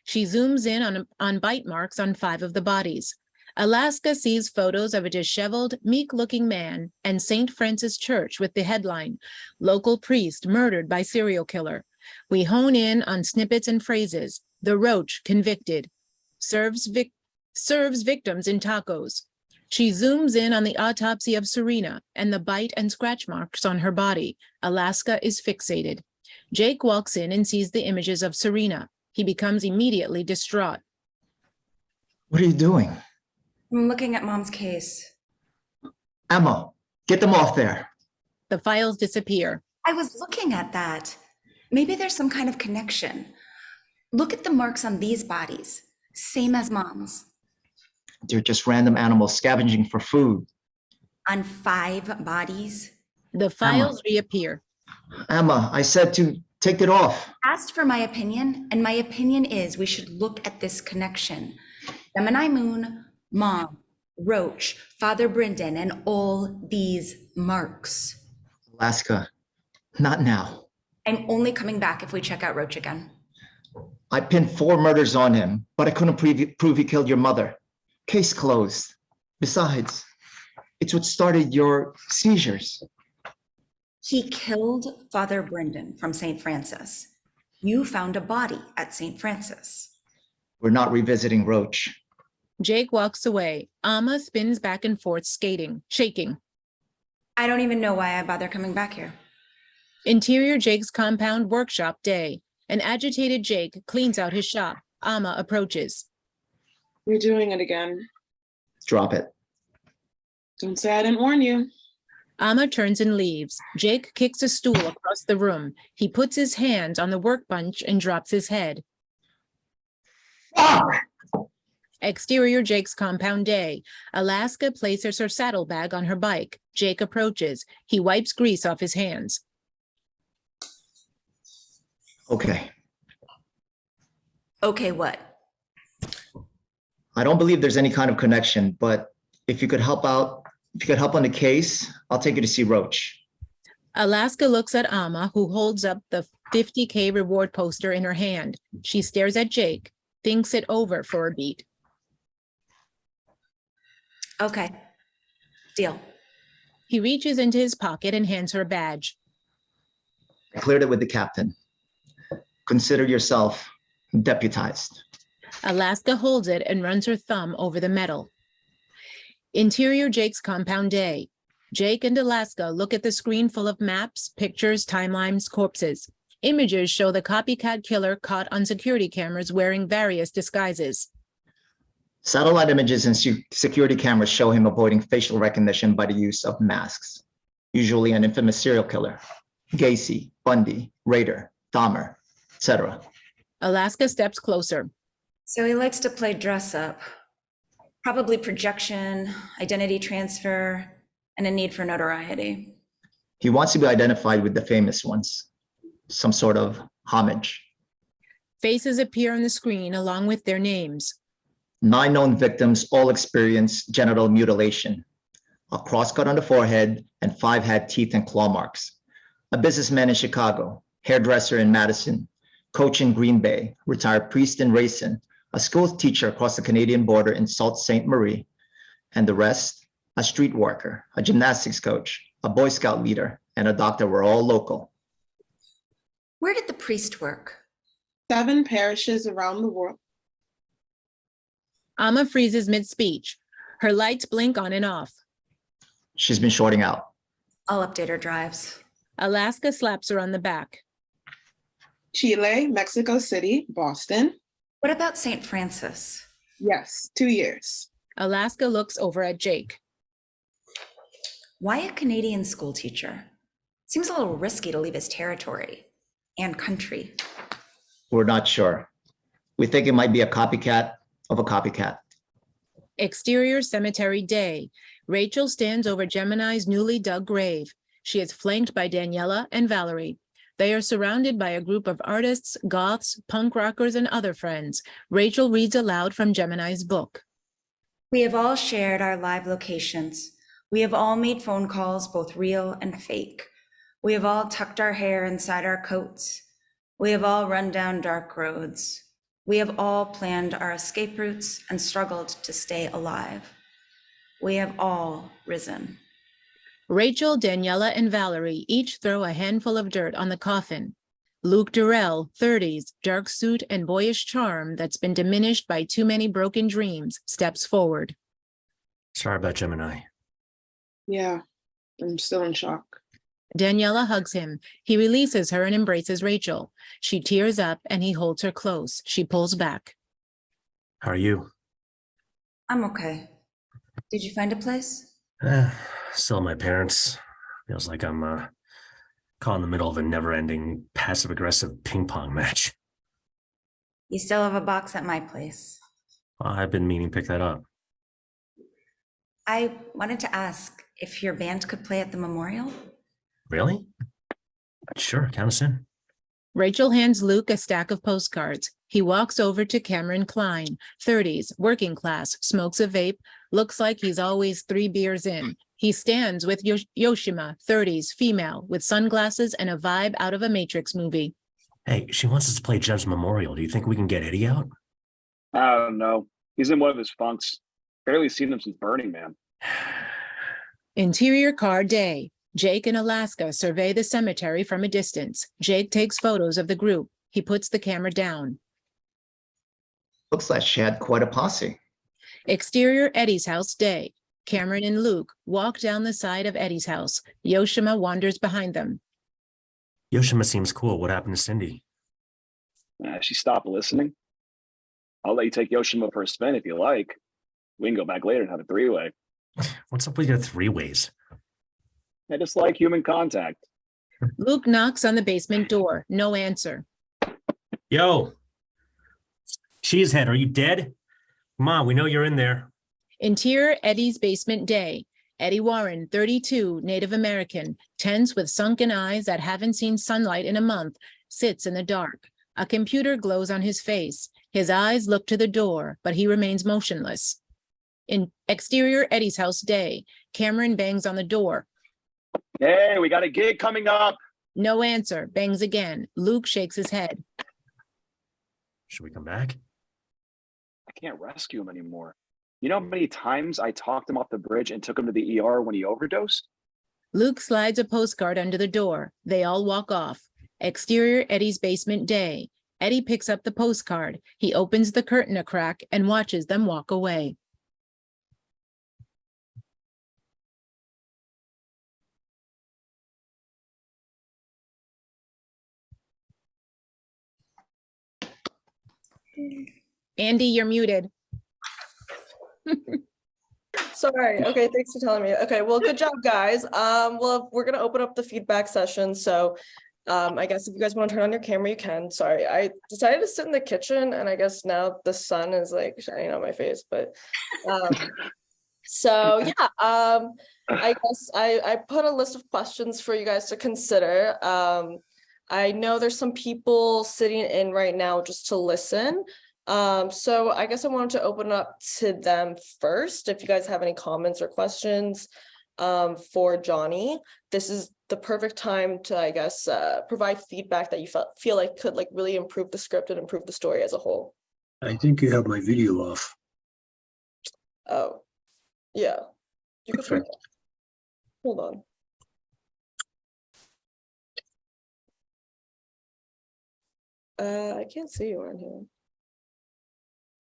She zooms in on bite marks on 5 of the bodies. Alaska sees photos of a disheveled, meek-looking man and St. Francis Church with the headline, "Local Priest Murdered by Serial Killer." We hone in on snippets and phrases. The roach convicted. Serves victims in tacos. She zooms in on the autopsy of Serena and the bite and scratch marks on her body. Alaska is fixated. Jake walks in and sees the images of Serena. He becomes immediately distraught. What are you doing? I'm looking at Mom's case. Emma, get them off there. The files disappear. I was looking at that. Maybe there's some kind of connection. Look at the marks on these bodies. Same as Mom's. They're just random animals scavenging for food. On 5 bodies? The files reappear. Emma, I said to take it off. Asked for my opinion, and my opinion is we should look at this connection. Gemini Moon, Mom, Roach, Father Brendan, and all these marks. Alaska, not now. I'm only coming back if we check out Roach again. I pinned 4 murders on him, but I couldn't prove he killed your mother. Case closed. Besides, it's what started your seizures. He killed Father Brendan from St. Francis. You found a body at St. Francis. We're not revisiting Roach. Jake walks away. Amma spins back and forth, shaking. I don't even know why I bother coming back here. Interior Jake's compound workshop day. An agitated Jake cleans out his shop. Amma approaches. You're doing it again. Drop it. Don't say I didn't warn you. Amma turns and leaves. Jake kicks a stool across the room. He puts his hands on the workbench and drops his head. Fuck! Exterior Jake's compound day. Alaska places her saddlebag on her bike. Jake approaches. He wipes grease off his hands. Okay. Okay, what? I don't believe there's any kind of connection, but if you could help on the case, I'll take you to see Roach. Alaska looks at Amma, who holds up the 50K reward poster in her hand. She stares at Jake, thinks it over for a beat. Okay, deal. He reaches into his pocket and hands her a badge. I cleared it with the captain. Consider yourself deputized. Alaska holds it and runs her thumb over the metal. Interior Jake's compound day. Jake and Alaska look at the screen full of maps, pictures, timelines, corpses. Images show the copycat killer caught on security cameras wearing various disguises. Satellite images and security cameras show him avoiding facial recognition by the use of masks, usually an infamous serial killer. Gacy, Bundy, Raider, Dahmer, etc. Alaska steps closer. So he likes to play dress up. Probably projection, identity transfer, and a need for notoriety. He wants to be identified with the famous ones, some sort of homage. Faces appear on the screen along with their names. 9 known victims all experienced genital mutilation. A crosscut on the forehead and 5 had teeth and claw marks. A businessman in Chicago, hairdresser in Madison, coach in Green Bay, retired priest in Racine, a school teacher across the Canadian border in Sault Ste. Marie, and the rest, a street worker, a gymnastics coach, a Boy Scout leader, and a doctor were all local. Where did the priest work? 7 parishes around the world. Amma freezes mid-speech. Her lights blink on and off. She's been shorting out. I'll update her drives. Alaska slaps her on the back. Chile, Mexico City, Boston. What about St. Francis? Yes, 2 years. Alaska looks over at Jake. Why a Canadian school teacher? Seems a little risky to leave his territory and country. We're not sure. We think it might be a copycat of a copycat. Exterior cemetery day. Rachel stands over Gemini's newly dug grave. She is flanked by Daniela and Valerie. They are surrounded by a group of artists, goths, punk rockers, and other friends. Rachel reads aloud from Gemini's book. We have all shared our live locations. We have all made phone calls, both real and fake. We have all tucked our hair inside our coats. We have all run down dark roads. We have all planned our escape routes and struggled to stay alive. We have all risen. Rachel, Daniela, and Valerie each throw a handful of dirt on the coffin. Luke Durrell, 30s, dark suit and boyish charm that's been diminished by too many broken dreams, steps forward. Sorry about Gemini. Yeah, I'm still in shock. Daniela hugs him. He releases her and embraces Rachel. She tears up and he holds her close. She pulls back. How are you? I'm okay. Did you find a place? Still my parents. Feels like I'm caught in the middle of a never-ending passive-aggressive ping pong match. You still have a box at my place. I've been meaning to pick that up. I wanted to ask if your band could play at the memorial. Really? Sure, count us in. Rachel hands Luke a stack of postcards. He walks over to Cameron Klein, 30s, working class, smokes a vape, looks like he's always 3 beers in. He stands with Yoshima, 30s, female, with sunglasses and a vibe out of a Matrix movie. Hey, she wants us to play Jeb's memorial. Do you think we can get Eddie out? I don't know. He's in one of his funks. Barely seen him since Burning Man. Interior car day. Jake in Alaska survey the cemetery from a distance. Jake takes photos of the group. He puts the camera down. Looks like she had quite a posse. Exterior Eddie's house day. Cameron and Luke walk down the side of Eddie's house. Yoshima wanders behind them. Yoshima seems cool. What happened to Cindy? She stopped listening. I'll let you take Yoshima for a spin if you like. We can go back later and have a three-way. What's up with your three-ways? I just like human contact. Luke knocks on the basement door. No answer. Yo, Cheesehead, are you dead? Come on, we know you're in there. Interior Eddie's basement day. Eddie Warren, 32, Native American, tense with sunken eyes that haven't seen sunlight in a month, sits in the dark. A computer glows on his face. His eyes look to the door, but he remains motionless. In exterior Eddie's house day, Cameron bangs on the door. Hey, we got a gig coming up. No answer. Bangs again. Luke shakes his head. Should we come back? I can't rescue him anymore. You know how many times I talked him off the bridge and took him to the ER when he overdosed? Luke slides a postcard under the door. They all walk off. Exterior Eddie's basement day. Eddie picks up the postcard. He opens the curtain a crack and watches them walk away. Andy, you're muted. Sorry. Okay, thanks for telling me. Okay, well, good job, guys. Well, we're gonna open up the feedback session. So I guess if you guys want to turn on your camera, you can. Sorry, I decided to sit in the kitchen, and I guess now the sun is like shining on my face. But so yeah, I guess I put a list of questions for you guys to consider. I know there's some people sitting in right now just to listen. So I guess I wanted to open up to them first. If you guys have any comments or questions for Johnny, this is the perfect time to, I guess, provide feedback that you feel like could like really improve the script and improve the story as a whole. I think you have my video off. Oh, yeah. You could try that. Hold on. I can't see you on here.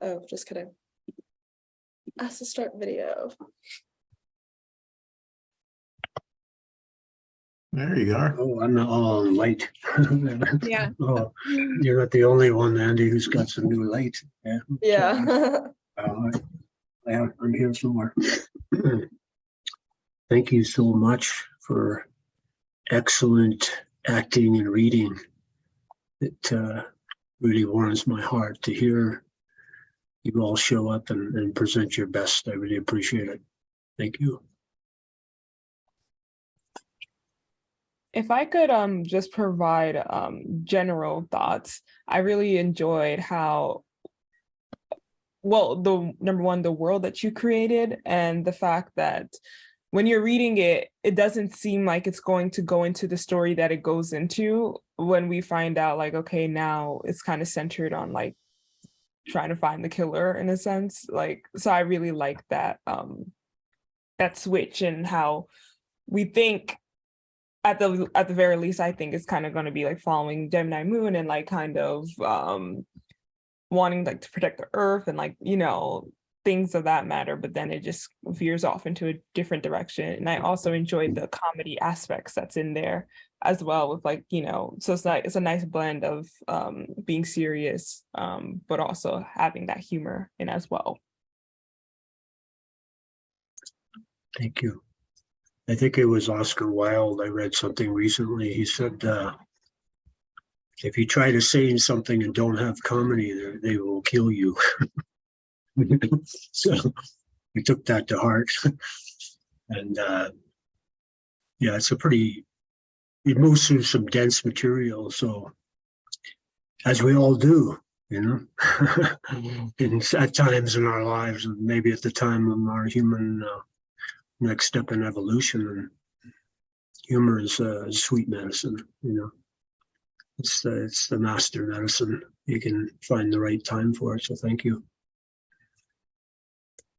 Oh, just kidding. Ask to start video. There you are. Oh, I'm not all light. Yeah. Oh, you're not the only one, Andy, who's got some new light. Yeah. Yeah. Yeah, I'm here somewhere. Thank you so much for excellent acting and reading. It really warms my heart to hear you all show up and present your best. I really appreciate it. Thank you. If I could just provide general thoughts, I really enjoyed how, well, the number one, the world that you created, and the fact that when you're reading it, it doesn't seem like it's going to go into the story that it goes into when we find out, like, okay, now it's kind of centered on like trying to find the killer in a sense. Like, so I really like that that switch, and how we think at the very least, I think it's kind of going to be like following Gemini Moon and like kind of wanting like to protect the Earth and like, you know, things of that matter, but then it just veers off into a different direction. And I also enjoyed the comedy aspects that's in there as well, with like, you know, so it's like it's a nice blend of being serious, but also having that humor in as well. Thank you. I think it was Oscar Wilde. I read something recently. He said, if you try to say something and don't have comedy, they will kill you. So we took that to heart. And yeah, it's a pretty, it moves through some dense material. So as we all do, you know, at times in our lives, and maybe at the time of our human next step in evolution, and humor is sweet medicine. You know, it's the master medicine. You can find the right time for it. So thank you.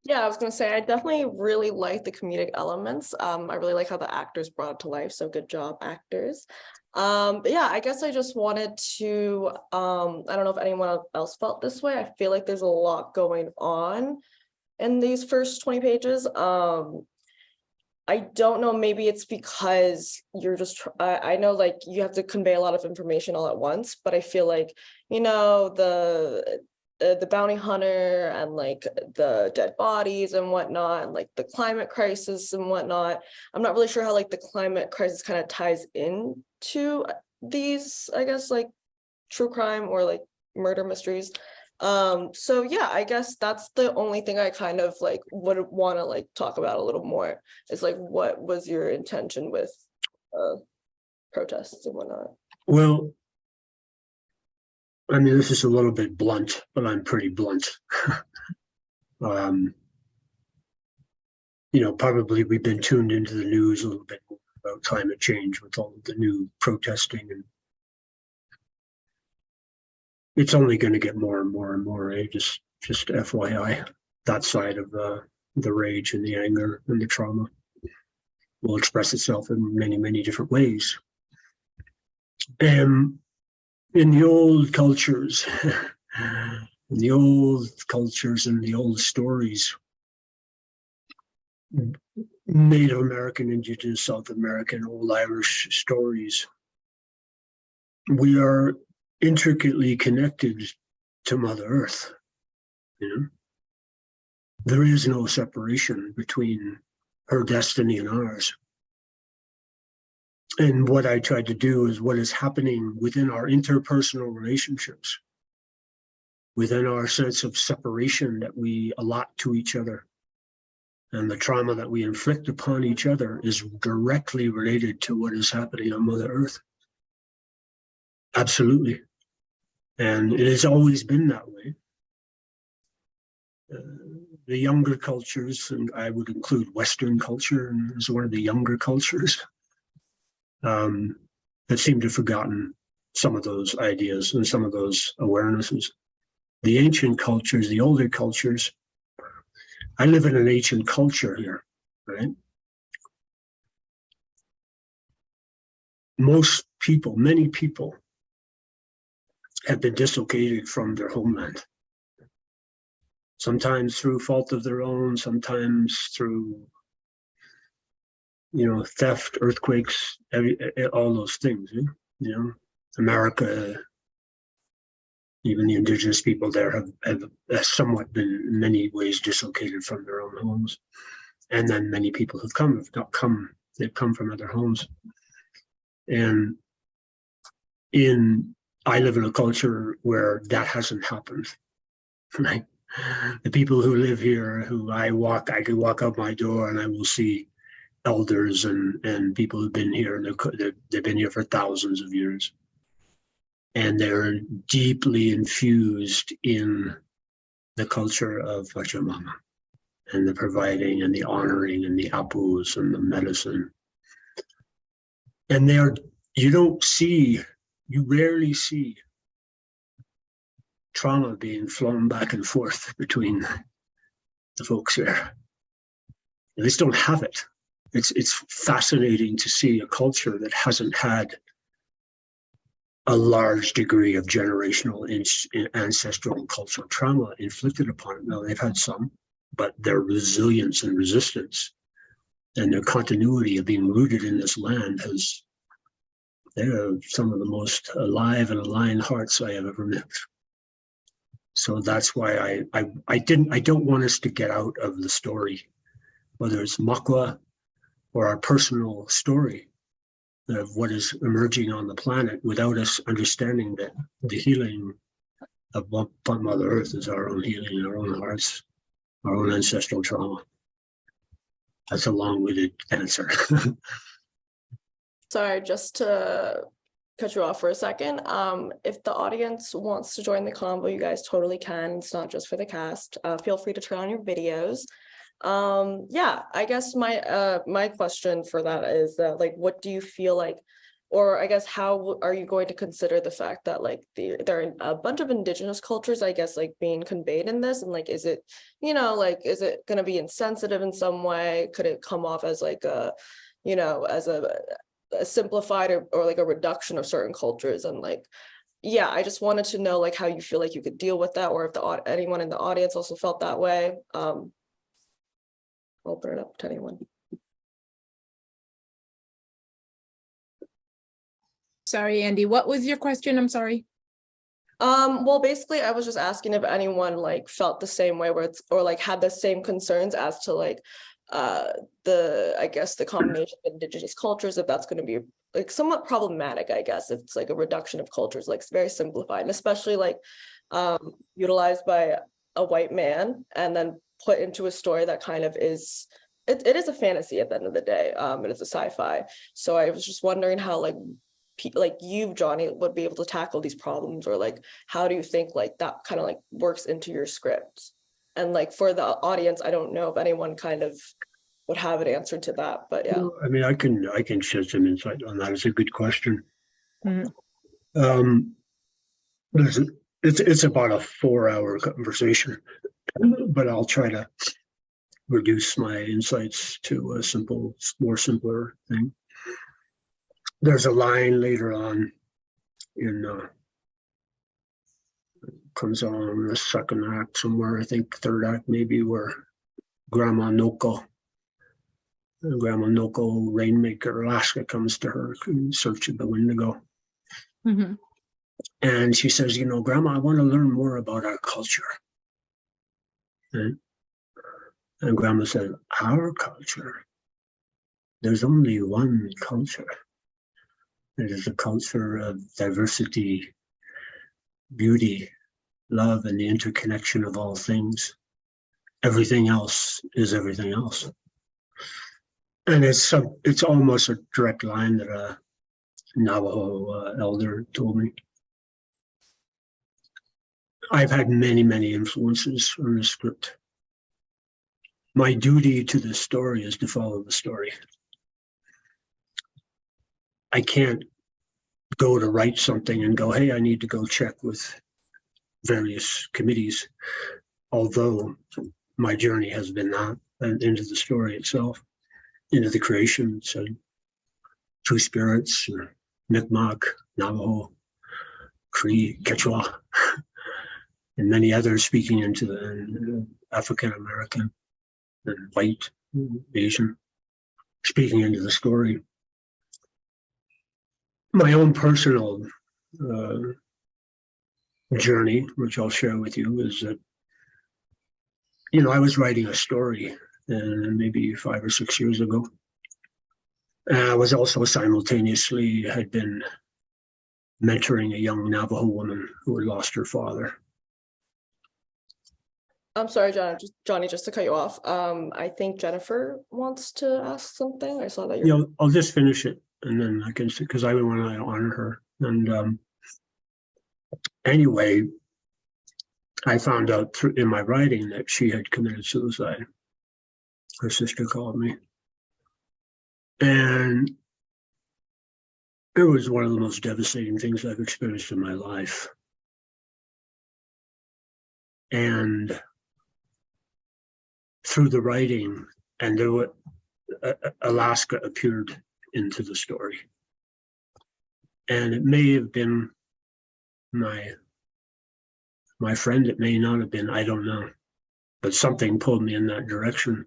Yeah, I was gonna say I definitely really like the comedic elements. I really like how the actors brought it to life. So good job, actors. But yeah, I guess I just wanted to. I don't know if anyone else felt this way. I feel like there's a lot going on in these first 20 pages. I don't know, maybe it's because you're just, I know like you have to convey a lot of information all at once, but I feel like, you know, the bounty hunter and like the dead bodies and whatnot, and like the climate crisis and whatnot. I'm not really sure how like the climate crisis kind of ties into these, I guess, like true crime or like murder mysteries. So yeah, I guess that's the only thing I kind of like would want to like talk about a little more, is like what was your intention with protests and whatnot. Well, I mean, this is a little bit blunt, but I'm pretty blunt. You know, probably we've been tuned into the news a little bit more about climate change with all of the new protesting, and it's only going to get more and more and more, eh? Just FYI, that side of the rage and the anger and the trauma will express itself in many, many different ways. In the old cultures, and the old stories, Native American, Indigenous, South American, old Irish stories, we are intricately connected to Mother Earth. You know, there is no separation between her destiny and ours. And what I tried to do is what is happening within our interpersonal relationships, within our sense of separation that we allot to each other, and the trauma that we inflict upon each other is directly related to what is happening on Mother Earth. Absolutely. And it has always been that way. The younger cultures, and I would include Western culture as one of the younger cultures, that seem to have forgotten some of those ideas and some of those awarenesses. The ancient cultures, the older cultures, I live in an ancient culture here, right? Most people, many people, have been dislocated from their homeland. Sometimes through fault of their own, sometimes through, you know, theft, earthquakes, all those things. You know, America, even the indigenous people there have somewhat been in many ways dislocated from their own homes, and then many people have come from other homes. And I live in a culture where that hasn't happened, right? The people who live here, I can walk out my door and I will see elders and people who've been here, and they've been here for thousands of years. And they're deeply infused in the culture of Pachamama, and the providing and the honoring and the apus and the medicine. And you rarely see trauma being flown back and forth between the folks here. They just don't have it. It's fascinating to see a culture that hasn't had a large degree of generational ancestral and cultural trauma inflicted upon it. Now, they've had some, but their resilience and resistance and their continuity of being rooted in this land they're some of the most alive and aligned hearts I have ever met. So that's why I don't want us to get out of the story, whether it's Makwa or our personal story of what is emerging on the planet, without us understanding that the healing of Mother Earth is our own healing in our own hearts, our own ancestral trauma. That's a long-winded answer. Sorry, just to cut you off for a second. If the audience wants to join the convo, you guys totally can. It's not just for the cast. Feel free to turn on your videos. Yeah, I guess my question for that is that, like, what do you feel like, or I guess how are you going to consider the fact that, like, there are a bunch of indigenous cultures, I guess, like, being conveyed in this, and like, is it, like, is it going to be insensitive in some way? Could it come off as like a, as a simplified or like a reduction of certain cultures? And like, yeah, I just wanted to know like how you feel like you could deal with that, or if anyone in the audience also felt that way. Open it up to anyone. Sorry, Andy, what was your question? I'm sorry. Well, basically, I was just asking if anyone like felt the same way, or like had the same concerns as to like I guess the combination of indigenous cultures, if that's going to be like somewhat problematic. I guess if it's like a reduction of cultures, like it's very simplified, and especially like utilized by a white man and then put into a story that kind of is, it is a fantasy at the end of the day, and it's a sci-fi. So I was just wondering how like you, Johnny, would be able to tackle these problems, or like how do you think like that kind of like works into your script? And like for the audience, I don't know if anyone kind of would have an answer to that, but yeah. Well, I mean, I can shed some insight on that. It's a good question. Mhm. It's about a 4-hour conversation, but I'll try to reduce my insights to a simpler thing. There's a line later on in comes on in the second act somewhere, I think third act maybe, where Grandma Noko, Rainmaker Alaska, comes to her in search of the Wendigo. Mm-hmm. And she says, Grandma, I want to learn more about our culture. And Grandma said, our culture? There's only one culture. It is a culture of diversity, beauty, love, and the interconnection of all things. Everything else is everything else. And it's almost a direct line that a Navajo elder told me. I've had many, many influences on the script. My duty to the story is to follow the story. I can't go to write something and go, hey, I need to go check with various committees, although my journey has been that, and into the story itself, into the creation. So Two Spirits, Mi'kmaq, Navajo, Cree, Quechua, and many others speaking into the African American and white, Asian, speaking into the story. My own personal journey, which I'll share with you, is that, I was writing a story maybe 5 or 6 years ago. And I was also simultaneously had been mentoring a young Navajo woman who had lost her father. I'm sorry, Johnny, just to cut you off. I think Jennifer wants to ask something. I saw that you're. I'll just finish it, and then I can, because I want to honor her. And anyway, I found out in my writing that she had committed suicide. Her sister called me, and it was one of the most devastating things I've experienced in my life. And through the writing, and Alaska appeared into the story. And it may have been my friend, it may not have been, I don't know. But something pulled me in that direction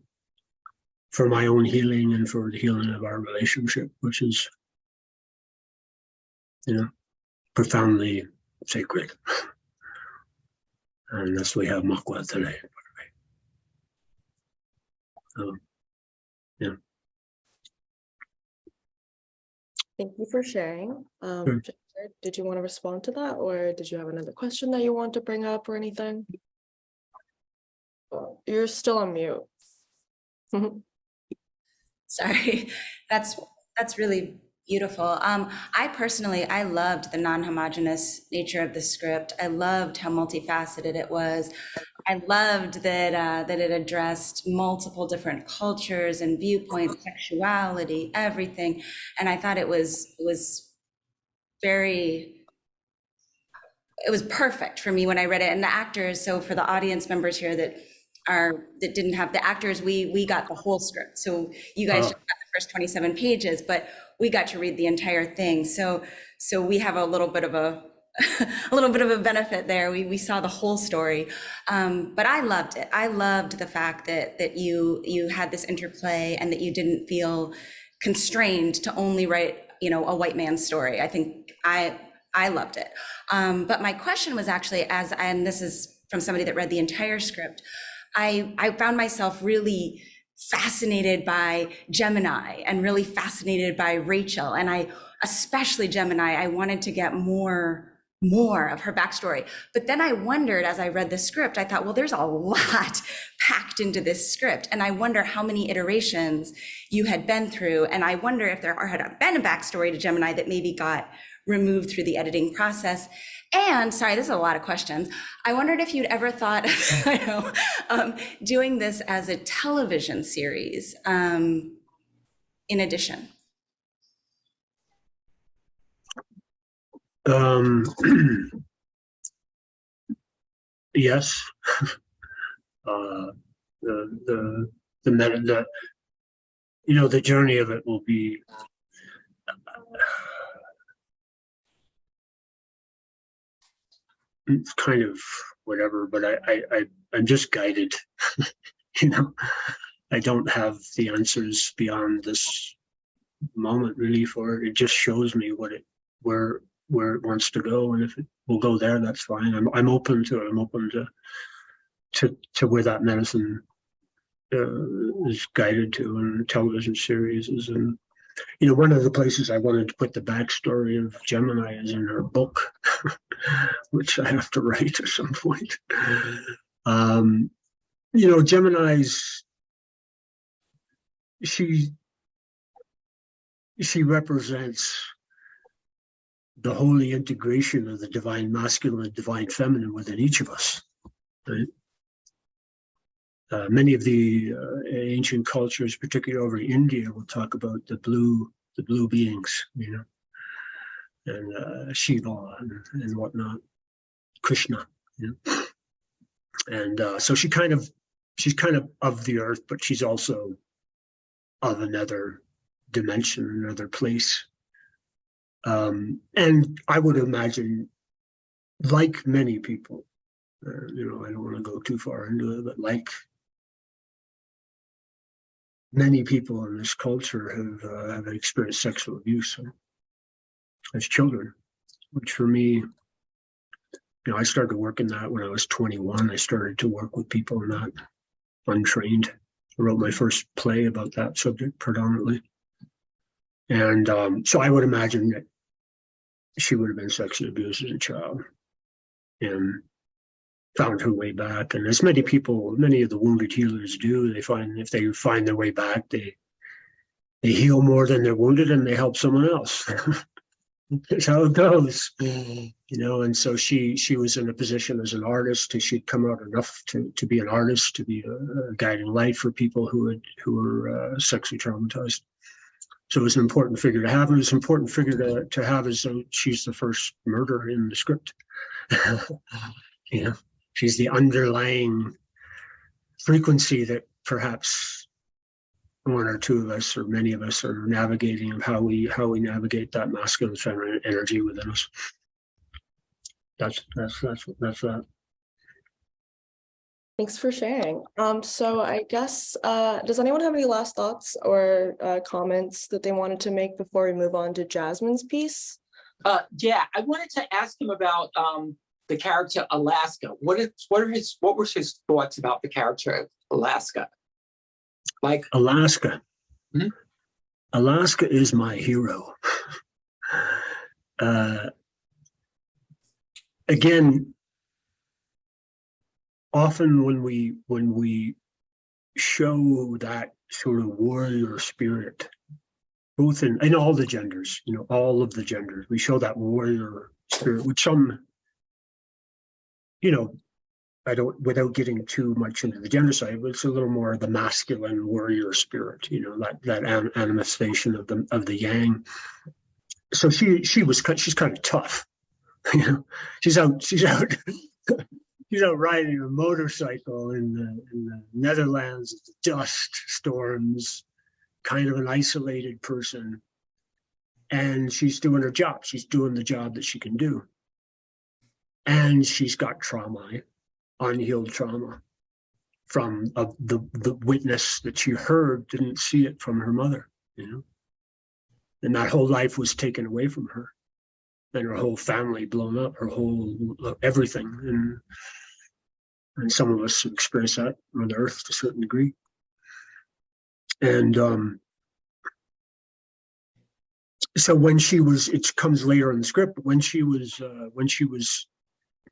for my own healing and for the healing of our relationship, which is, profoundly sacred. And thus we have Makwa today. Yeah. Thank you for sharing. Sure. Did you want to respond to that, or did you have another question that you want to bring up or anything? You're still on mute. Sorry, that's really Beautiful. I personally, I loved the non-homogeneous nature of the script. I loved how multifaceted it was. I loved that it addressed multiple different cultures and viewpoints, sexuality, everything. And I thought it was perfect for me when I read it. And the actors, so for the audience members here that didn't have the actors, we got the whole script. So you guys just got the first 27 pages, but we got to read the entire thing. So we have a little bit of a benefit there. We saw the whole story. But I loved it. I loved the fact that you had this interplay and that you didn't feel constrained to only write, a white man's story. I think I loved it. But my question was actually, and this is from somebody that read the entire script, I found myself really fascinated by Gemini and really fascinated by Rachel. And especially Gemini, I wanted to get more of her backstory. But then I wondered, as I read the script, I thought, well, there's a lot packed into this script. And I wonder how many iterations you had been through. And I wonder if there had been a backstory to Gemini that maybe got removed through the editing process. And sorry, this is a lot of questions. I wondered if you'd ever thought, doing this as a television series in addition. Yes. The journey of it will be it's kind of whatever, but I'm just guided. I don't have the answers beyond this moment really for it. It just shows me where it wants to go, and if it will go there, that's fine. I'm open to it. I'm open to where that medicine is guided to, and television series is. And one of the places I wanted to put the backstory of Gemini is in her book, which I have to write at some point. Gemini's, she represents the holy integration of the divine masculine and divine feminine within each of us. Right? Many of the ancient cultures, particularly over India, will talk about the blue beings, and Shiva and whatnot, Krishna, and so she's kind of the earth, but she's also of another dimension, another place. And I would imagine, like many people, I don't want to go too far into it, but like many people in this culture have experienced sexual abuse as children, which for me, I started working that when I was 21. I started to work with people in that, untrained. I wrote my first play about that subject predominantly. And so I would imagine that she would have been sexually abused as a child and found her way back. And as many of the wounded healers do, if they find their way back, they heal more than they're wounded, and they help someone else. That's how it goes, and so she was in a position as an artist. She'd come out enough to be an artist, to be a guiding light for people who were sexually traumatized. So it was an important figure to have. And it was an important figure to have as though she's the first murder in the script. She's the underlying frequency that perhaps one or two of us, or many of us, are navigating, of how we navigate that masculine feminine energy within us. That's that. Thanks for sharing. So I guess, does anyone have any last thoughts or comments that they wanted to make before we move on to Jazmine's piece? Yeah, I wanted to ask him about the character Alaska. What were his thoughts about the character Alaska? Like Alaska. Hmm? Alaska is my hero. Again, often when we show that sort of warrior spirit, both in all the genders, all of the genders. We show that warrior spirit, which some, I don't, without getting too much into the gender side, but it's a little more the masculine warrior spirit, that animation of the yang. So she's kind of tough, she's out she's out riding a motorcycle in the Netherlands, the dust storms, kind of an isolated person, and she's doing her job. She's doing the job that she can do, and she's got trauma. Unhealed trauma from the witness that she heard didn't see it from her mother, and that whole life was taken away from her, and her whole family blown up, her whole everything, and some of us experience that on Earth to a certain degree, and so when she was, it comes later in the script, but when she was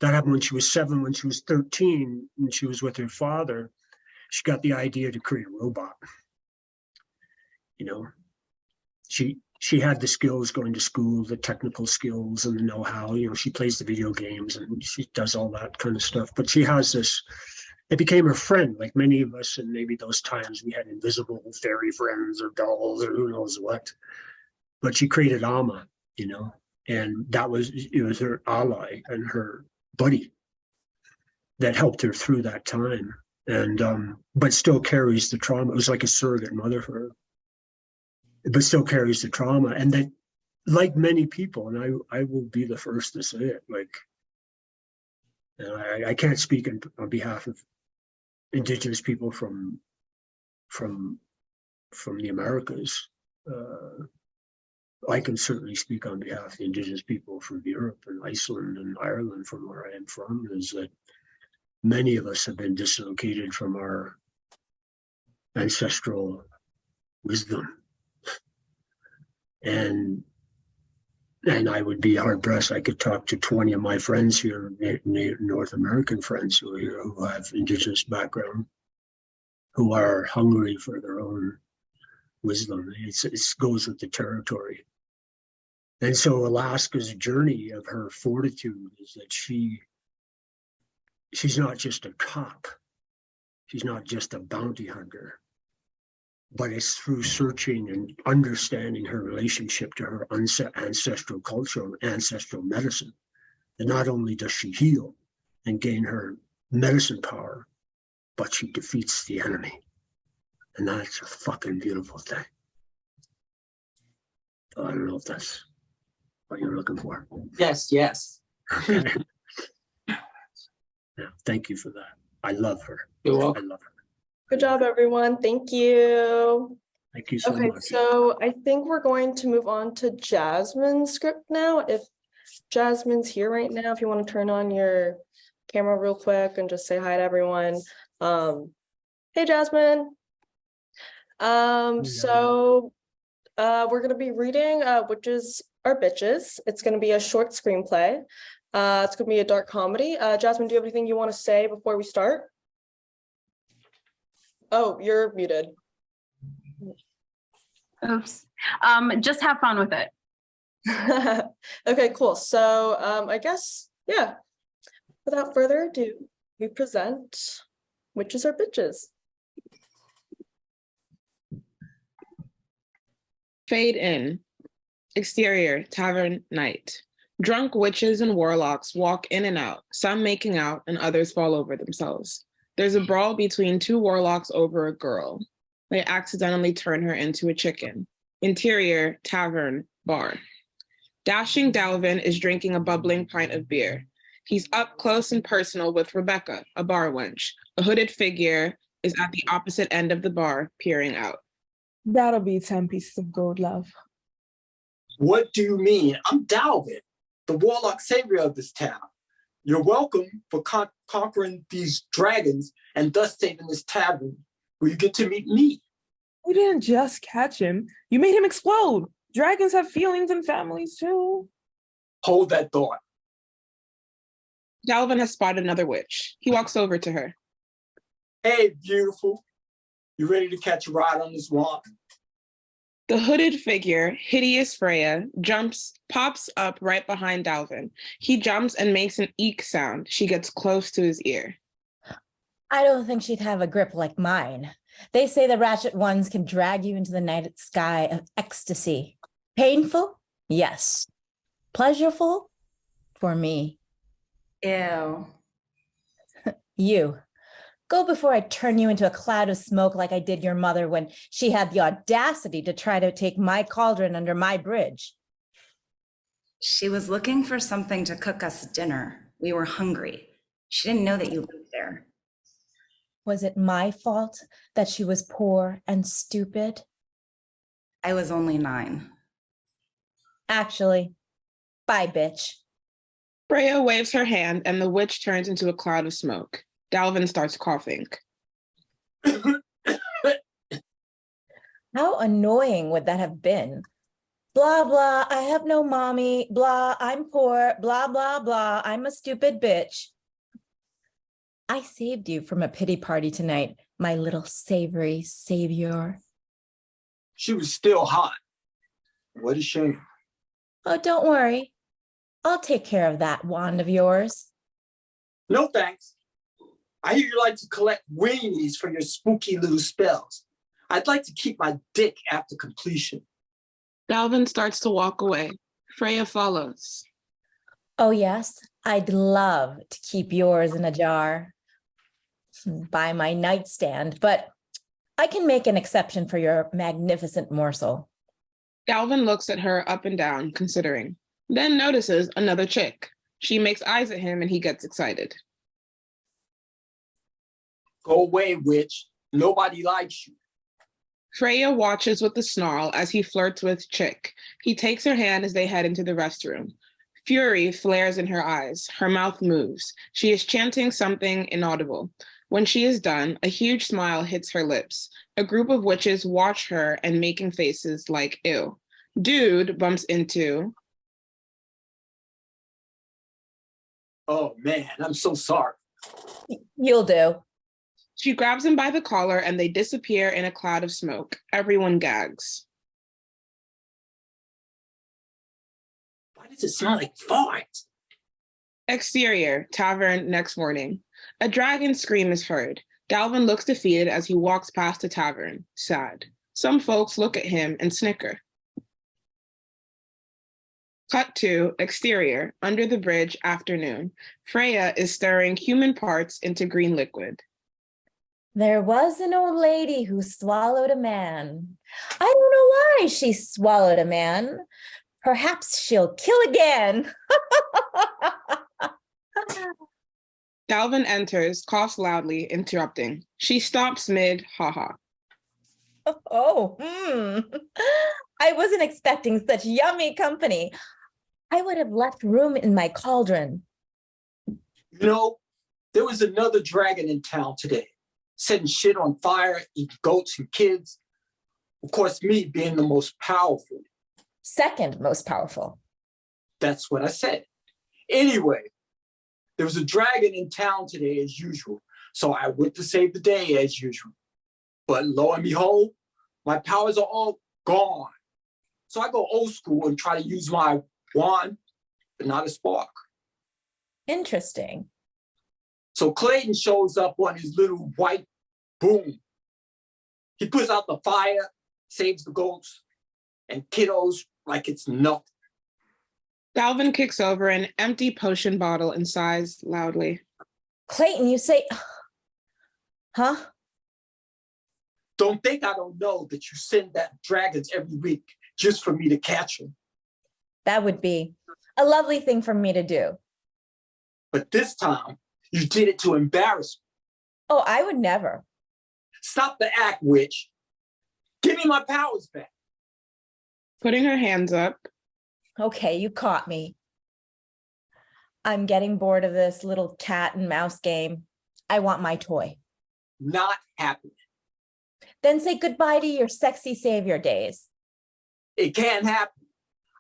that happened when she was 7. When she was 13, and she was with her father, she got the idea to create a robot. She had the skills going to school, the technical skills and the know-how. She plays the video games and she does all that kind of stuff. But she has this, it became her friend, like many of us, and maybe those times we had invisible fairy friends or dolls or who knows what. But she created Alma, and it was her ally and her buddy that helped her through that time, and but still carries the trauma. It was like a surrogate mother for her, but still carries the trauma. And that, like many people, and I will be the first to say it, like, and I can't speak on behalf of Indigenous people from the Americas. I can certainly speak on behalf of the Indigenous people from Europe and Iceland and Ireland, from where I am from, is that many of us have been dislocated from our ancestral wisdom. And I would be hard pressed. I could talk to 20 of my friends here, North American friends who are here, who have Indigenous background, who are hungry for their own wisdom. It goes with the territory. And so Alaska's journey of her fortitude is that she's not just a cop. She's not just a bounty hunter, but it's through searching and understanding her relationship to her ancestral culture and ancestral medicine. And not only does she heal and gain her medicine power, but she defeats the enemy. And that's a fucking beautiful thing. So I don't know if that's what you're looking for. Yes. Okay. Yeah, thank you for that. I love her. You're welcome. I love her. Good job, everyone. Thank you. Thank you so Okay, much. so I think we're going to move on to Jazmine's script now. If Jazmine's here right now, if you want to turn on your camera real quick and just say hi to everyone. Hey, Jazmine. So we're going to be reading Witches Are Bitches. It's going to be a short screenplay. It's going to be a dark comedy. Jazmine, do you have anything you want to say before we start? Oh, you're muted. Oops. Just have fun with it. Okay, cool. So I guess, yeah, without further ado, we present Witches Are Bitches. Fade in. Exterior, tavern, night. Drunk witches and warlocks walk in and out, some making out and others fall over themselves. There's a brawl between two warlocks over a girl. They accidentally turn her into a chicken. Interior, tavern, bar. Dashing Dalvin is drinking a bubbling pint of beer. He's up close and personal with Rebecca, a bar wench. A hooded figure is at the opposite end of the bar, peering out. That'll be 10 pieces of gold, love. What do you mean? I'm Dalvin, the warlock savior of this town. You're welcome for conquering these dragons and thus saving this tavern, where you get to meet me. You didn't just catch him. You made him explode. Dragons have feelings and families too. Hold that thought. Dalvin has spotted another witch. He walks over to her. Hey, beautiful. You ready to catch a ride on this wand? The hooded figure, hideous Freya, pops up right behind Dalvin. He jumps and makes an eek sound. She gets close to his ear. I don't think she'd have a grip like mine. They say the ratchet ones can drag you into the night sky of ecstasy. Painful? Yes. Pleasureful? For me. Ew. You. Go before I turn you into a cloud of smoke like I did your mother when she had the audacity to try to take my cauldron under my bridge. She was looking for something to cook us dinner. We were hungry. She didn't know that you lived there. Was it my fault that she was poor and stupid? I was only 9. Actually, bye, bitch. Freya waves her hand and the witch turns into a cloud of smoke. Dalvin starts coughing. How annoying would that have been? Blah, blah, I have no mommy, blah, I'm poor, blah, blah, blah, I'm a stupid bitch. I saved you from a pity party tonight, my little savory savior. She was still hot. What a shame. Oh, don't worry. I'll take care of that wand of yours. No thanks. I hear you like to collect weenies for your spooky little spells. I'd like to keep my dick after completion. Dalvin starts to walk away. Freya follows. Oh, yes, I'd love to keep yours in a jar by my nightstand, but I can make an exception for your magnificent morsel. Dalvin looks at her up and down, considering, then notices another chick. She makes eyes at him and he gets excited. Go away, witch. Nobody likes you. Freya watches with a snarl as he flirts with Chick. He takes her hand as they head into the restroom. Fury flares in her eyes. Her mouth moves. She is chanting something inaudible. When she is done, a huge smile hits her lips. A group of witches watch her and making faces like ew. Dude bumps into... Oh man, I'm so sorry. You'll do. She grabs him by the collar and they disappear in a cloud of smoke. Everyone gags. Why does it smell like fart? Exterior, tavern next morning. A dragon scream is heard. Dalvin looks defeated as he walks past the tavern, sad. Some folks look at him and snicker. Cut to exterior, under the bridge, afternoon. Freya is stirring human parts into green liquid. There was an old lady who swallowed a man. I don't know why she swallowed a man. Perhaps she'll kill again. Dalvin enters, coughs loudly, interrupting. She stops mid, haha. I wasn't expecting such yummy company. I would have left room in my cauldron. You know, there was another dragon in town today, setting shit on fire, eating goats and kids. Of course, me being the most powerful. Second most powerful. That's what I said. Anyway, there was a dragon in town today as usual, so I went to save the day as usual. But lo and behold, my powers are all gone. So I go old school and try to use my wand, but not a spark. Interesting. So Clayton shows up on his little white boom. He puts out the fire, saves the goats and kiddos like it's nothing. Dalvin kicks over an empty potion bottle and sighs loudly. Clayton, you say, huh? Don't think I don't know that you send that dragons every week just for me to catch them. That would be a lovely thing for me to do. But this time, you did it to embarrass me. Oh, I would never. Stop the act, witch. Give me my powers back. Putting her hands up. Okay, you caught me. I'm getting bored of this little cat and mouse game. I want my toy. Not happening. Then say goodbye to your sexy savior days. It can't happen.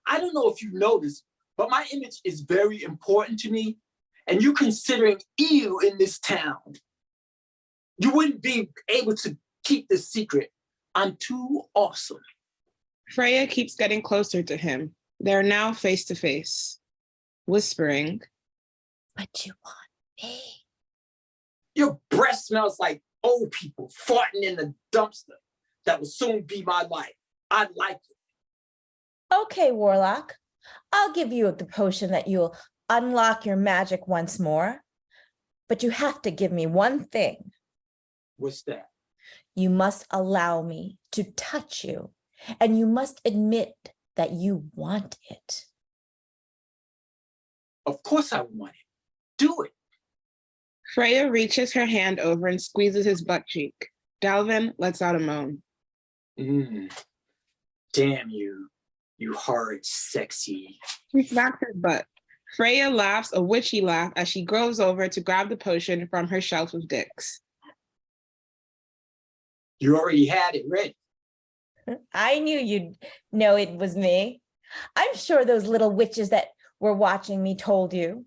I don't know if you noticed, but my image is very important to me, and you're considering you in this town. You wouldn't be able to keep this secret. I'm too awesome. Freya keeps getting closer to him. They're now face to face, whispering, What you want me? Your breath smells like old people farting in the dumpster. That will soon be my life. I like it. Okay, Warlock. I'll give you the potion that you'll unlock your magic once more. But you have to give me one thing. What's that? You must allow me to touch you, and you must admit that you want it. Of course I want it. Do it. Freya reaches her hand over and squeezes his butt cheek. Dalvin lets out a moan. Damn you, you horrid, sexy. He smacks his butt. Freya laughs a witchy laugh as she goes over to grab the potion from her shelf of dicks. You already had it ready. I knew you'd know it was me. I'm sure those little witches that were watching me told you.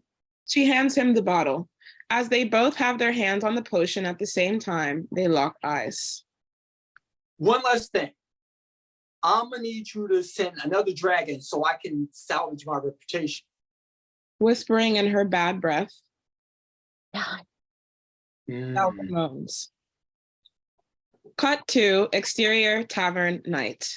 She hands him the bottle. As they both have their hands on the potion at the same time, they lock eyes. One last thing. I'm gonna need you to send another dragon so I can salvage my reputation. Whispering in her bad breath, God. Dalvin moans. Cut to exterior tavern night.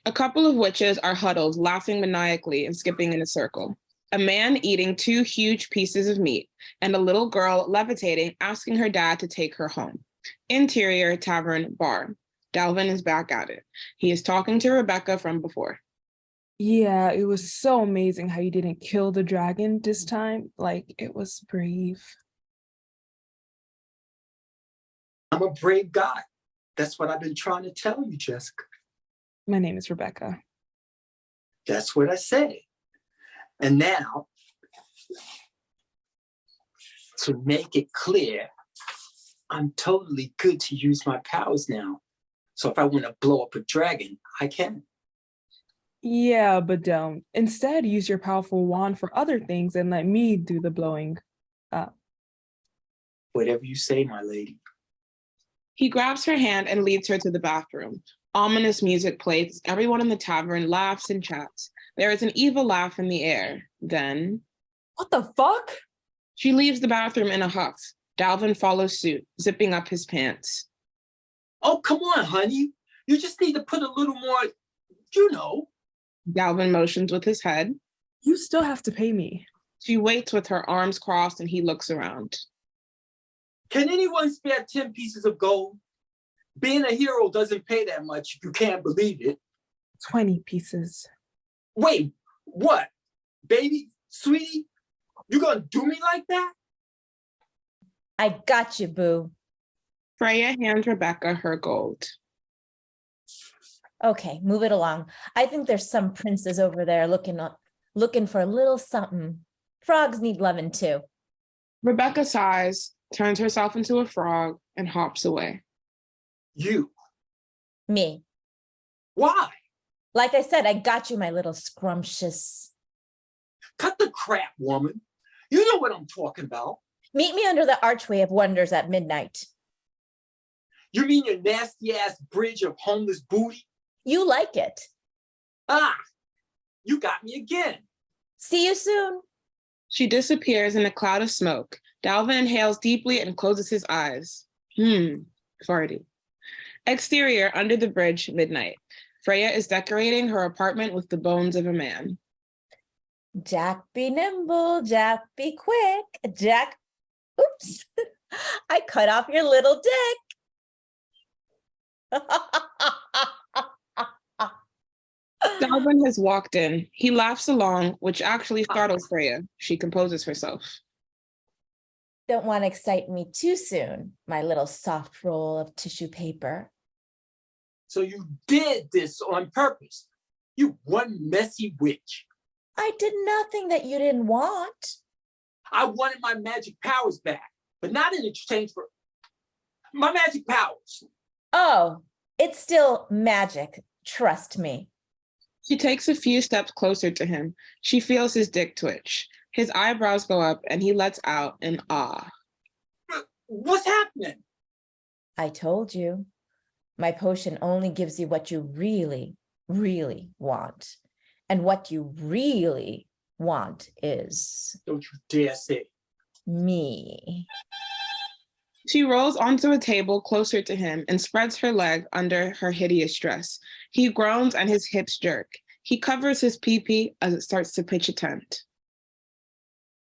A couple of witches are huddled, laughing maniacally and skipping in a circle. A man eating 2 huge pieces of meat, and a little girl levitating, asking her dad to take her home. Interior tavern bar. Dalvin is back at it. He is talking to Rebecca from before. Yeah, it was so amazing how you didn't kill the dragon this time. Like, it was brave. I'm a brave guy. That's what I've been trying to tell you, Jessica. My name is Rebecca. That's what I said. And now, to make it clear, I'm totally good to use my powers now. So if I want to blow up a dragon, I can. Yeah, but don't. Instead, use your powerful wand for other things and let me do the blowing up. Whatever you say, my lady. He grabs her hand and leads her to the bathroom. Ominous music plays. Everyone in the tavern laughs and chats. There is an evil laugh in the air. Then, What the fuck? she leaves the bathroom in a huff. Dalvin follows suit, zipping up his pants. Oh, come on, honey. You just need to put a little more, you know. Dalvin motions with his head. You still have to pay me. She waits with her arms crossed and he looks around. Can anyone spare 10 pieces of gold? Being a hero doesn't pay that much if you can't believe it. 20 pieces. Wait, what? Baby, sweetie, you gonna do me like that? I got you, boo. Freya hands Rebecca her gold. Okay, move it along. I think there's some princes over there looking for a little something. Frogs need loving too. Rebecca sighs, turns herself into a frog, and hops away. You. Me. Why? Like I said, I got you, my little scrumptious. Cut the crap, woman. You know what I'm talking about. Meet me under the Archway of Wonders at midnight. You mean your nasty ass bridge of homeless booty? You like it. Ah, you got me again. See you soon. She disappears in a cloud of smoke. Dalvin inhales deeply and closes his eyes. Farty. Exterior, under the bridge, midnight. Freya is decorating her apartment with the bones of a man. Jack be nimble, Jack be quick, Jack. Oops, I cut off your little dick. Dalvin has walked in. He laughs along, which actually startles Freya. She composes herself. Don't want to excite me too soon, my little soft roll of tissue paper. So you did this on purpose. You one messy witch. I did nothing that you didn't want. I wanted my magic powers back, but not in exchange for my magic powers. Oh, it's still magic. Trust me. She takes a few steps closer to him. She feels his dick twitch. His eyebrows go up and he lets out an ah. What's happening? I told you. My potion only gives you what you really, really want. And what you really want is Don't you dare say. me. She rolls onto a table closer to him and spreads her leg under her hideous dress. He groans and his hips jerk. He covers his pee-pee as it starts to pitch a tent.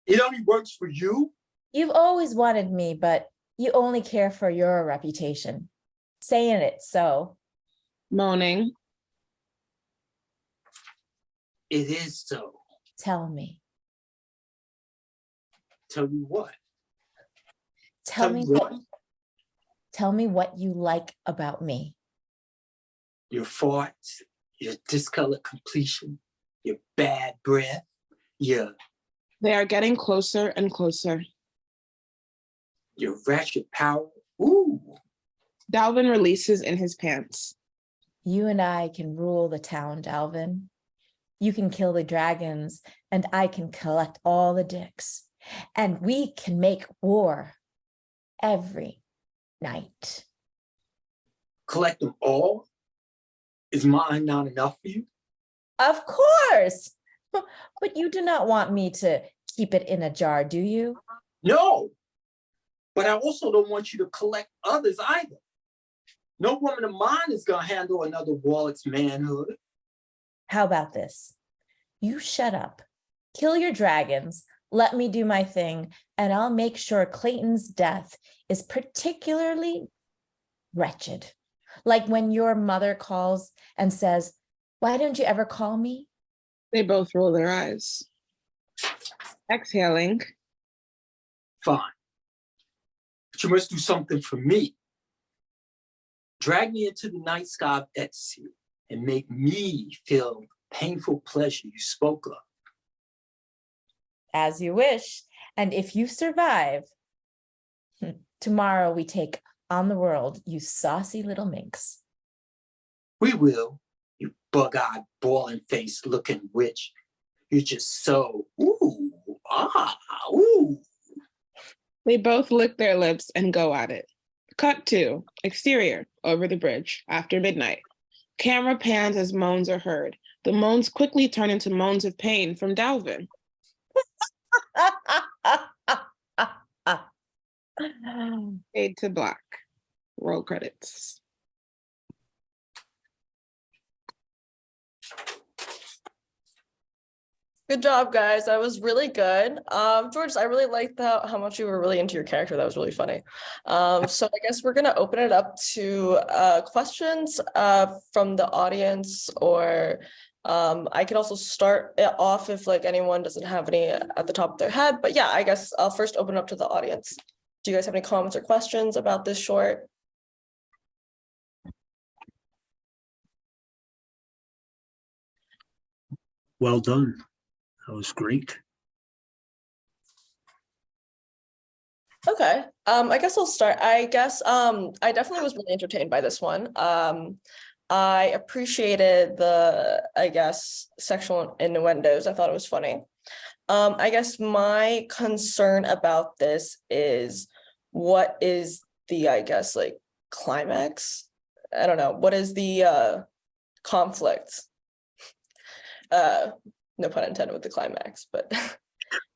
It only works for you? You've always wanted me, but you only care for your reputation. Saying it so. Moaning. It is so. Tell me. Tell you what? Tell me what you like about me. Your farts, your discolored completion, your bad breath, your They are getting closer and closer. ratchet power. Ooh. Dalvin releases in his pants. You and I can rule the town, Dalvin. You can kill the dragons, and I can collect all the dicks. And we can make war every night. Collect them all? Is mine not enough for you? Of course. But you do not want me to keep it in a jar, do you? No. But I also don't want you to collect others either. No woman of mine is going to handle another Wallach's manhood. How about this? You shut up, kill your dragons, let me do my thing, and I'll make sure Clayton's death is particularly wretched. Like when your mother calls and says, "Why don't you ever call me?" They both roll their eyes. Exhaling. Fine. But you must do something for me. Drag me into the night sky of ecstasy and make me feel the painful pleasure you spoke of. As you wish. And if you survive, tomorrow we take on the world, you saucy little minx. We will, you bug-eyed, ballin'-faced looking witch. You're just so, ooh, ooh. They both lick their lips and go at it. Cut to exterior over the bridge after midnight. Camera pans as moans are heard. The moans quickly turn into moans of pain from Dalvin. Fade to black. Roll credits. Good job, guys. That was really good. George, I really liked how much you were really into your character. That was really funny. So I guess we're gonna open it up to questions from the audience, or I could also start it off if like anyone doesn't have any at the top of their head. But yeah, I guess I'll first open up to the audience. Do you guys have any comments or questions about this short? Well done. That was great. Okay. I guess I'll start. I guess I definitely was really entertained by this one. I appreciated the, I guess, sexual innuendos. I thought it was funny. I guess my concern about this is what is the, I guess, like climax? I don't know. What is the conflict? No pun intended with the climax, but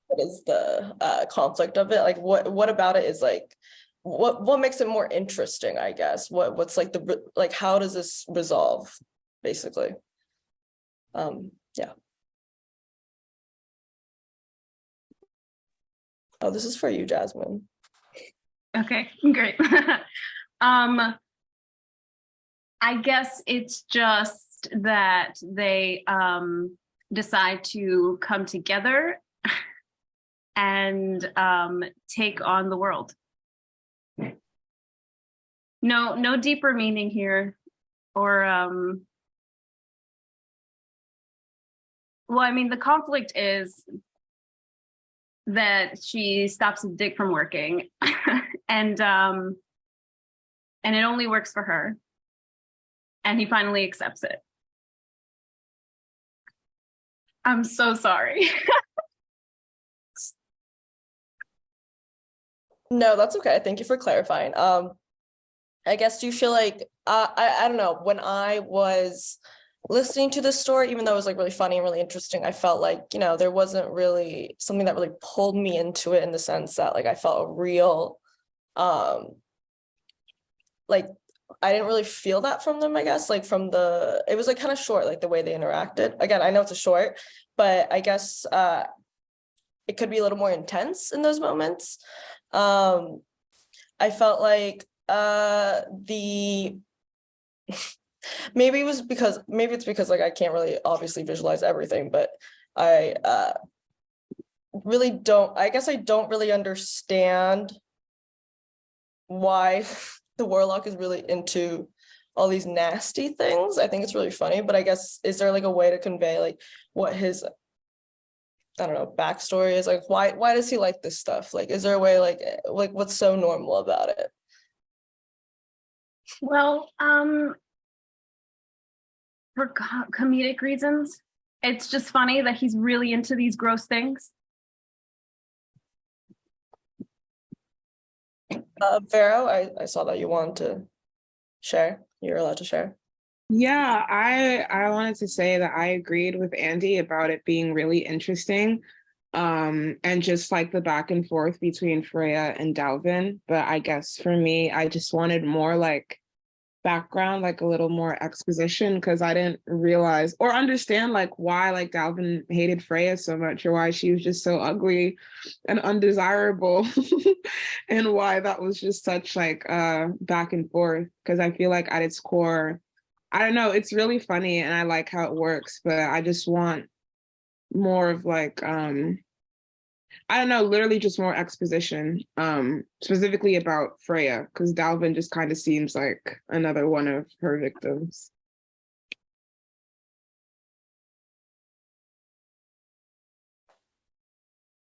what is the conflict of it? Like what about it is like, what makes it more interesting, I guess? What's like how does this resolve, basically? Yeah. Oh, this is for you, Jazmine. Okay, great. I guess it's just that they decide to come together and take on the world. No deeper meaning here, or well, I mean, the conflict is that she stops his dick from working, and it only works for her, and he finally accepts it. I'm so sorry. No, that's okay. Thank you for clarifying. I guess, do you feel like I don't know, when I was listening to this story, even though it was like really funny and really interesting, I felt like, you know, there wasn't really something that really pulled me into it, in the sense that like I felt a real like I didn't really feel that from them, I guess, like from it was like kind of short, like the way they interacted. Again, I know it's a short, but I guess it could be a little more intense in those moments. I felt like maybe it's because like I can't really obviously visualize everything, but I really don't, I guess I don't really understand why the warlock is really into all these nasty things. I think it's really funny, but I guess, is there like a way to convey like what his, I don't know, backstory is? Like, why does he like this stuff? Like, is there a way, like what's so normal about it? Well, for comedic reasons, it's just funny that he's really into these gross things. Vero, I saw that you wanted to share. You're allowed to share. Yeah, I wanted to say that I agreed with Andy about it being really interesting, and just like the back and forth between Freya and Dalvin. But I guess for me, I just wanted more like background, like a little more exposition, because I didn't realize or understand like why like Dalvin hated Freya so much, or why she was just so ugly and undesirable and why that was just such like back and forth. Because I feel like at its core, I don't know, it's really funny and I like how it works, but I just want more of like I don't know, literally just more exposition, specifically about Freya, because Dalvin just kind of seems like another one of her victims.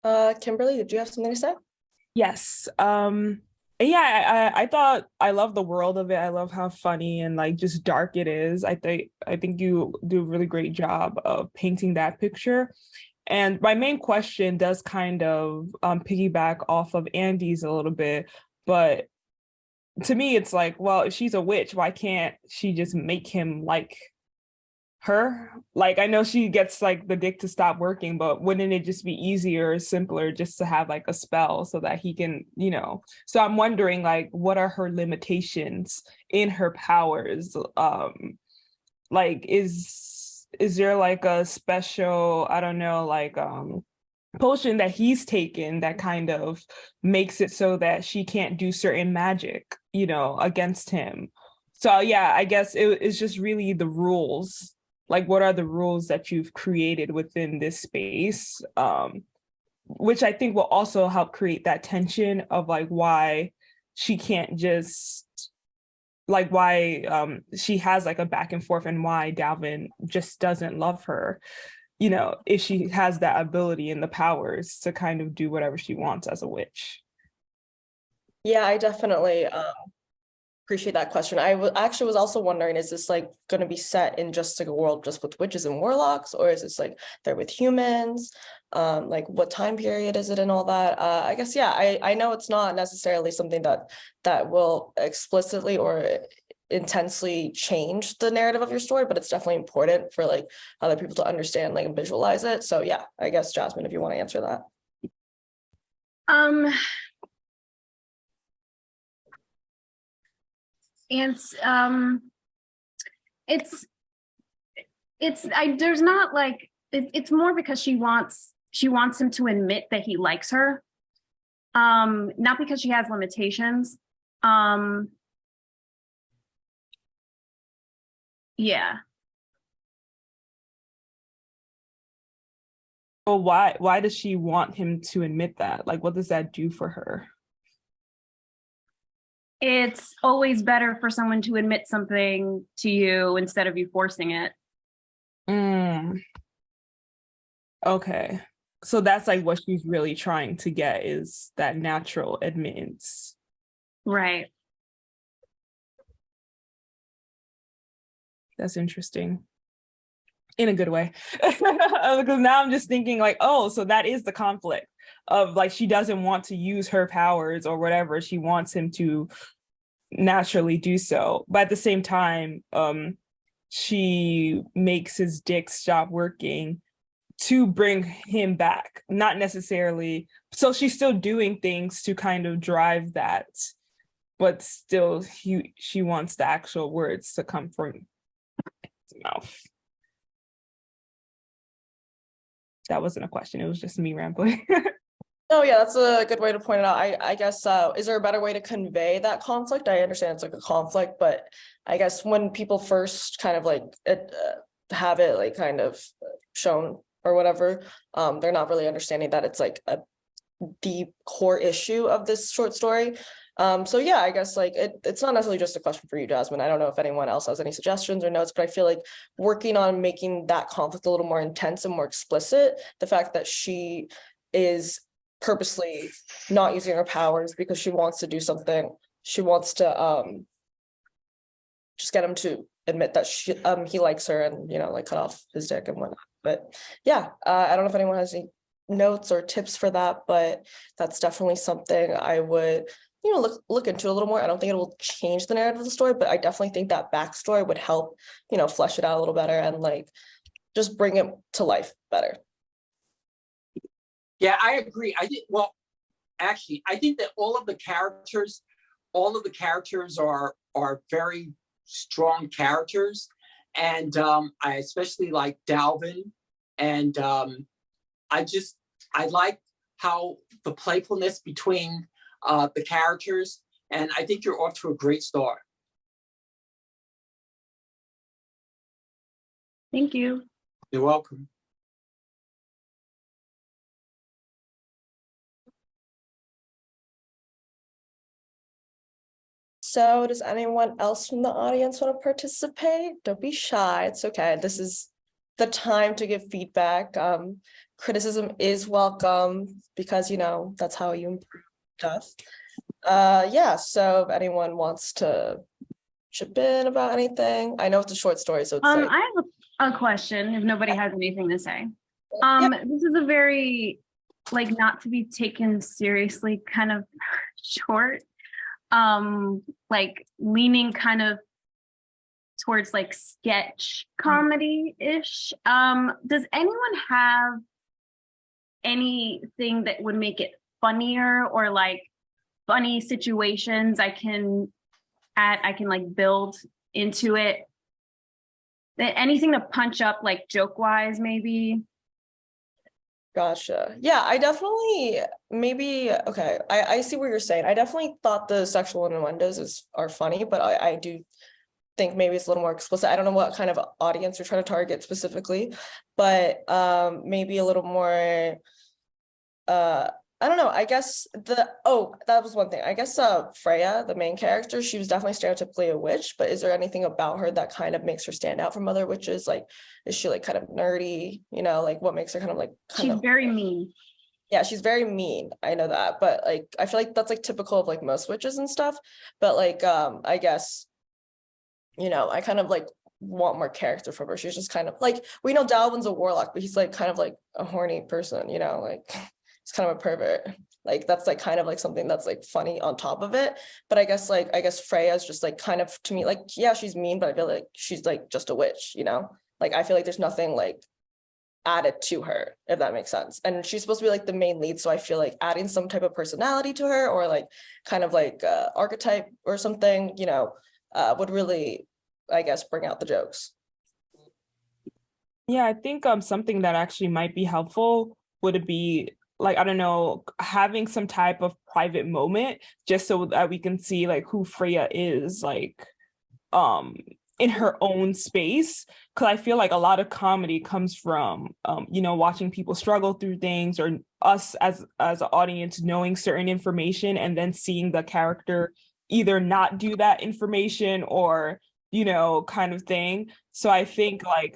Kimberly, did you have something to say? Yes. Yeah, I thought I love the world of it. I love how funny and like just dark it is. I think you do a really great job of painting that picture. And my main question does kind of piggyback off of Andy's a little bit, but to me, it's like, well, if she's a witch, why can't she just make him like her? Like, I know she gets like the dick to stop working, but wouldn't it just be easier or simpler just to have like a spell so that he can, you know? So I'm wondering, like, what are her limitations in her powers? Like, is there like a special, I don't know, like potion that he's taken that kind of makes it so that she can't do certain magic, you know, against him? So yeah, I guess it's just really the rules. Like, what are the rules that you've created within this space? Which I think will also help create that tension of like why she can't just, like why she has like a back and forth, and why Dalvin just doesn't love her, you know, if she has that ability and the powers to kind of do whatever she wants as a witch. Yeah, I definitely appreciate that question. I actually was also wondering, is this like going to be set in just like a world just with witches and warlocks, or is this like they're with humans? Like what time period is it and all that? I guess, yeah, I know it's not necessarily something that will explicitly or intensely change the narrative of your story, but it's definitely important for like other people to understand, like, and visualize it. So yeah, I guess Jazmine, if you want to answer that. There's not like, it's more because she wants him to admit that he likes her, not because she has limitations. Yeah. Well, why does she want him to admit that? Like, what does that do for her? It's always better for someone to admit something to you instead of you forcing it. Okay. So that's like what she's really trying to get, is that natural admittance. Right. That's interesting. In a good way. Because now I'm just thinking like, oh, so that is the conflict of like, she doesn't want to use her powers or whatever. She wants him to naturally do so. But at the same time, she makes his dick stop working to bring him back, not necessarily. So she's still doing things to kind of drive that, but still she wants the actual words to come from his mouth. That wasn't a question, it was just me rambling. Oh yeah, that's a good way to point it out. I guess, is there a better way to convey that conflict? I understand it's like a conflict, but I guess when people first kind of like have it like kind of shown or whatever, they're not really understanding that it's like the core issue of this short story. So yeah, I guess like it's not necessarily just a question for you, Jazmine. I don't know if anyone else has any suggestions or notes, but I feel like working on making that conflict a little more intense and more explicit, the fact that she is purposely not using her powers because she wants to do something, she wants to just get him to admit that he likes her and, you know, like cut off his dick and whatnot. But yeah, I don't know if anyone has any notes or tips for that, but that's definitely something I would, you know, look into a little more. I don't think it will change the narrative of the story, but I definitely think that backstory would help, you know, flesh it out a little better and like just bring it to life better. Yeah, I agree. I think that all of the characters are very strong characters. And I especially like Dalvin. And I like how the playfulness between the characters. And I think you're off to a great start. Thank you. You're welcome. So does anyone else from the audience want to participate? Don't be shy. It's okay. This is the time to give feedback. Criticism is welcome because, you know, that's how you improve stuff. Yeah, so if anyone wants to chip in about anything, I know it's a short story, so it's like... I have a question if nobody has anything to say. Yeah. This is a very, like, not to be taken seriously kind of short. Like leaning kind of towards like sketch comedy-ish. Does anyone have anything that would make it funnier or like funny situations I can like build into it? Anything to punch up like joke-wise maybe? Gotcha. Yeah, I definitely okay. I see what you're saying. I definitely thought the sexual innuendos are funny, but I do think maybe it's a little more explicit. I don't know what kind of audience you're trying to target specifically, but maybe a little more I don't know. I guess that was one thing. I guess Freya, the main character, she was definitely stereotypically a witch, but is there anything about her that kind of makes her stand out from other witches? Like, is she like kind of nerdy? You know, like what makes her kind of like she's very mean. Yeah, she's very mean. I know that, but like I feel like that's like typical of like most witches and stuff. But like I guess, you know, I kind of like want more character from her. She's just kind of like, we know Dalvin's a warlock, but he's like kind of like a horny person, you know, like he's kind of a pervert. Like that's like kind of like something that's like funny on top of it. But I guess Freya's just like kind of, to me, like, yeah, she's mean, but I feel like she's like just a witch, you know? Like I feel like there's nothing like added to her, if that makes sense. And she's supposed to be like the main lead, so I feel like adding some type of personality to her or like kind of like archetype or something, you know, would really, I guess, bring out the jokes. Yeah, I think something that actually might be helpful would be like, I don't know, having some type of private moment just so that we can see like who Freya is, like in her own space. Because I feel like a lot of comedy comes from you know, watching people struggle through things, or us as an audience knowing certain information and then seeing the character either not do that information or, you know, kind of thing. So I think like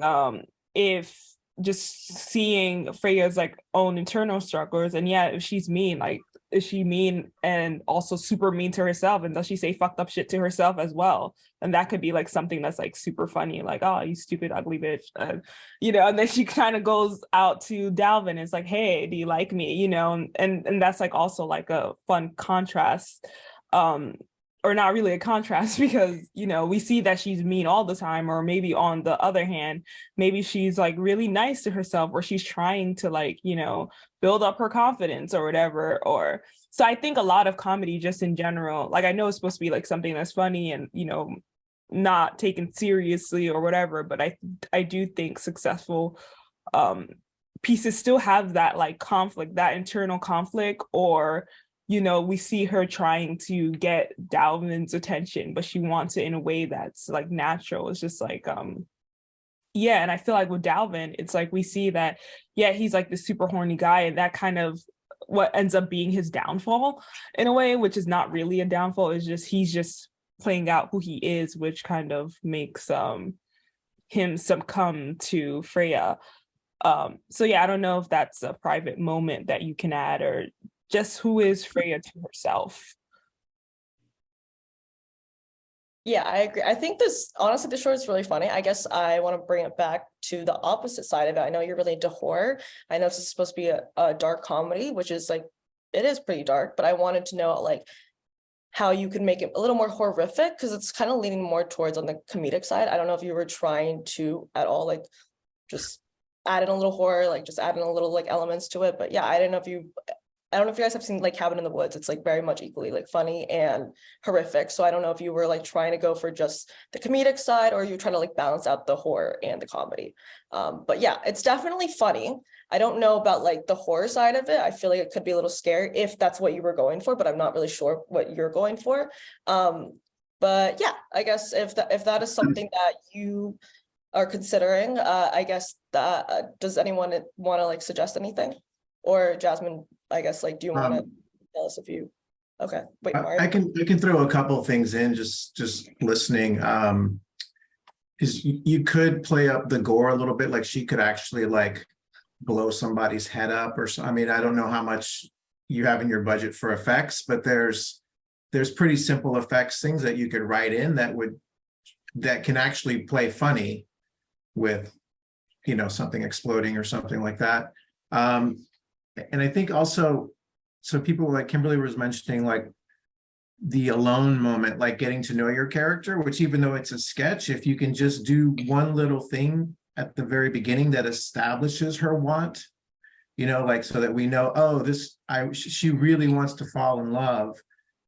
if just seeing Freya's like own internal struggles, and yeah, if she's mean, like is she mean and also super mean to herself, and does she say fucked up shit to herself as well? And that could be like something that's like super funny, like, oh, you stupid ugly bitch, you know. And then she kind of goes out to Dalvin and it's like, hey, do you like me, you know? And that's like also like a fun contrast or not really a contrast, because, you know, we see that she's mean all the time, or maybe on the other hand, maybe she's like really nice to herself, or she's trying to like, you know, build up her confidence or whatever. Or so I think a lot of comedy just in general, like I know it's supposed to be like something that's funny and, you know, not taken seriously or whatever, but I do think successful pieces still have that like conflict, that internal conflict, or, you know, we see her trying to get Dalvin's attention, but she wants it in a way that's like natural. It's just like, yeah. And I feel like with Dalvin, it's like we see that, yeah, he's like the super horny guy, and that kind of what ends up being his downfall in a way, which is not really a downfall. It's just, he's just playing out who he is, which kind of makes him succumb to Freya. So yeah, I don't know if that's a private moment that you can add, or just who is Freya to herself. Yeah, I agree. I think this, honestly, the short is really funny. I guess I want to bring it back to the opposite side of it. I know you're really into horror. I know this is supposed to be a dark comedy, which is like, it is pretty dark, but I wanted to know like how you could make it a little more horrific, because it's kind of leaning more towards on the comedic side. I don't know if you were trying to at all like just add in a little horror, like just add in a little like elements to it. But yeah, I don't know if you guys have seen like Cabin in the Woods. It's like very much equally like funny and horrific. So I don't know if you were like trying to go for just the comedic side, or you're trying to like balance out the horror and the comedy. But yeah, it's definitely funny. I don't know about like the horror side of it. I feel like it could be a little scary if that's what you were going for, but I'm not really sure what you're going for. But yeah, I guess if that is something that you are considering, I guess that does anyone want to like suggest anything? Or Jazmine, I guess, like, do you want to tell us if you, okay, wait, Mark. I can throw a couple of things in, just listening. Is you could play up the gore a little bit, like she could actually like blow somebody's head up or so. I mean, I don't know how much you have in your budget for effects, but there's pretty simple effects, things that you could write in that can actually play funny with, you know, something exploding or something like that. And I think also, so people like Kimberly was mentioning, like the alone moment, like getting to know your character, which even though it's a sketch, if you can just do one little thing at the very beginning that establishes her want, you know, like so that we know, oh, she really wants to fall in love.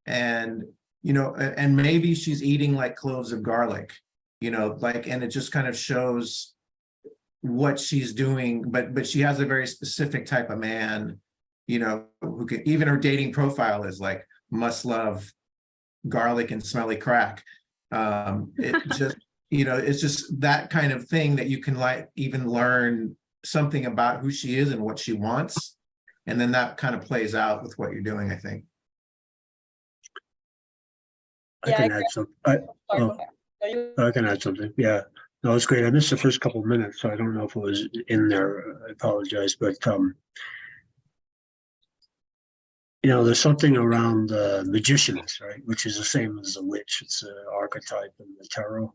And, you know, and maybe she's eating like cloves of garlic, you know, like, and it just kind of shows what she's doing, but she has a very specific type of man, you know, who can, even her dating profile is like, must love garlic and smelly crack. It just, you know, it's just that kind of thing that you can like even learn something about who she is and what she wants. And then that kind of plays out with what you're doing, I think. I can add something. I can add something. Yeah. No, it's great. I missed the first couple of minutes, so I don't know if it was in there. I apologize, but you know, there's something around the magicians, right? Which is the same as a witch. It's an archetype in the tarot,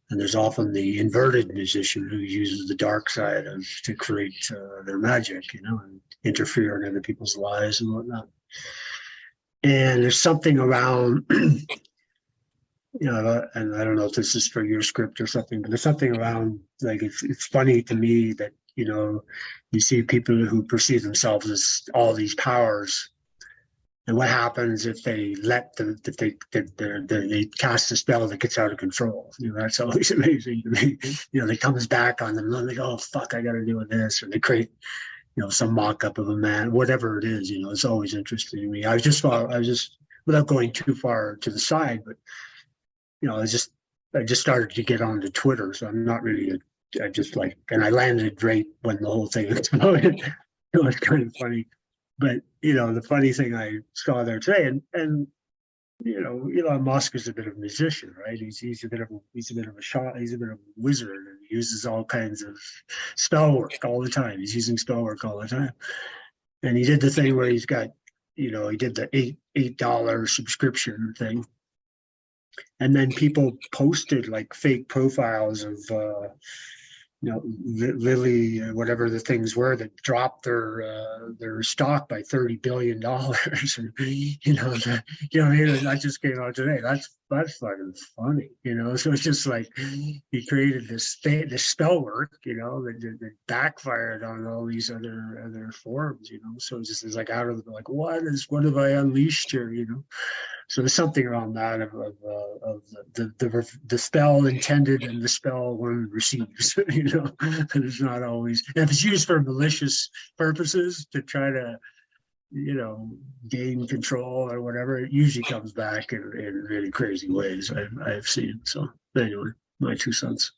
and there's often the inverted magician who uses the dark side to create their magic, you know, and interfere in other people's lives and whatnot. And there's something around. You know, and I don't know if this is for your script or something, but there's something around, like, it's funny to me that, you know, you see people who perceive themselves as all these powers, and what happens if they they cast a spell that gets out of control. You know, that's always amazing to me. You know, it comes back on them, and they go, oh, fuck, I got to do this, or they create, you know, some mock-up of a man, whatever it is. You know, it's always interesting to me. I was just without going too far to the side, but you know, I just started to get onto Twitter, so I'm not really. I just like, and I landed right when the whole thing exploded. It was kind of funny, but you know, the funny thing I saw there today, and you know, Elon Musk is a bit of a musician, right? He's a bit of a shot. He's a bit of a wizard, and he uses all kinds of spell work all the time. He's using spell work all the time, and he did the thing where he's got, you know, he did the $8 subscription thing. And then people posted like fake profiles of Lilly, whatever the things were that dropped their stock by $30 billion. And, that just came out today. That's fucking funny, So it's just like he created this spell work, that backfired on all these other forums, So it's like out of like what have I unleashed here, So there's something around that of the spell intended and the spell one receives, and it's not always, and if it's used for malicious purposes to try to, gain control or whatever, it usually comes back in really crazy ways I've seen. So anyway, my 2 cents.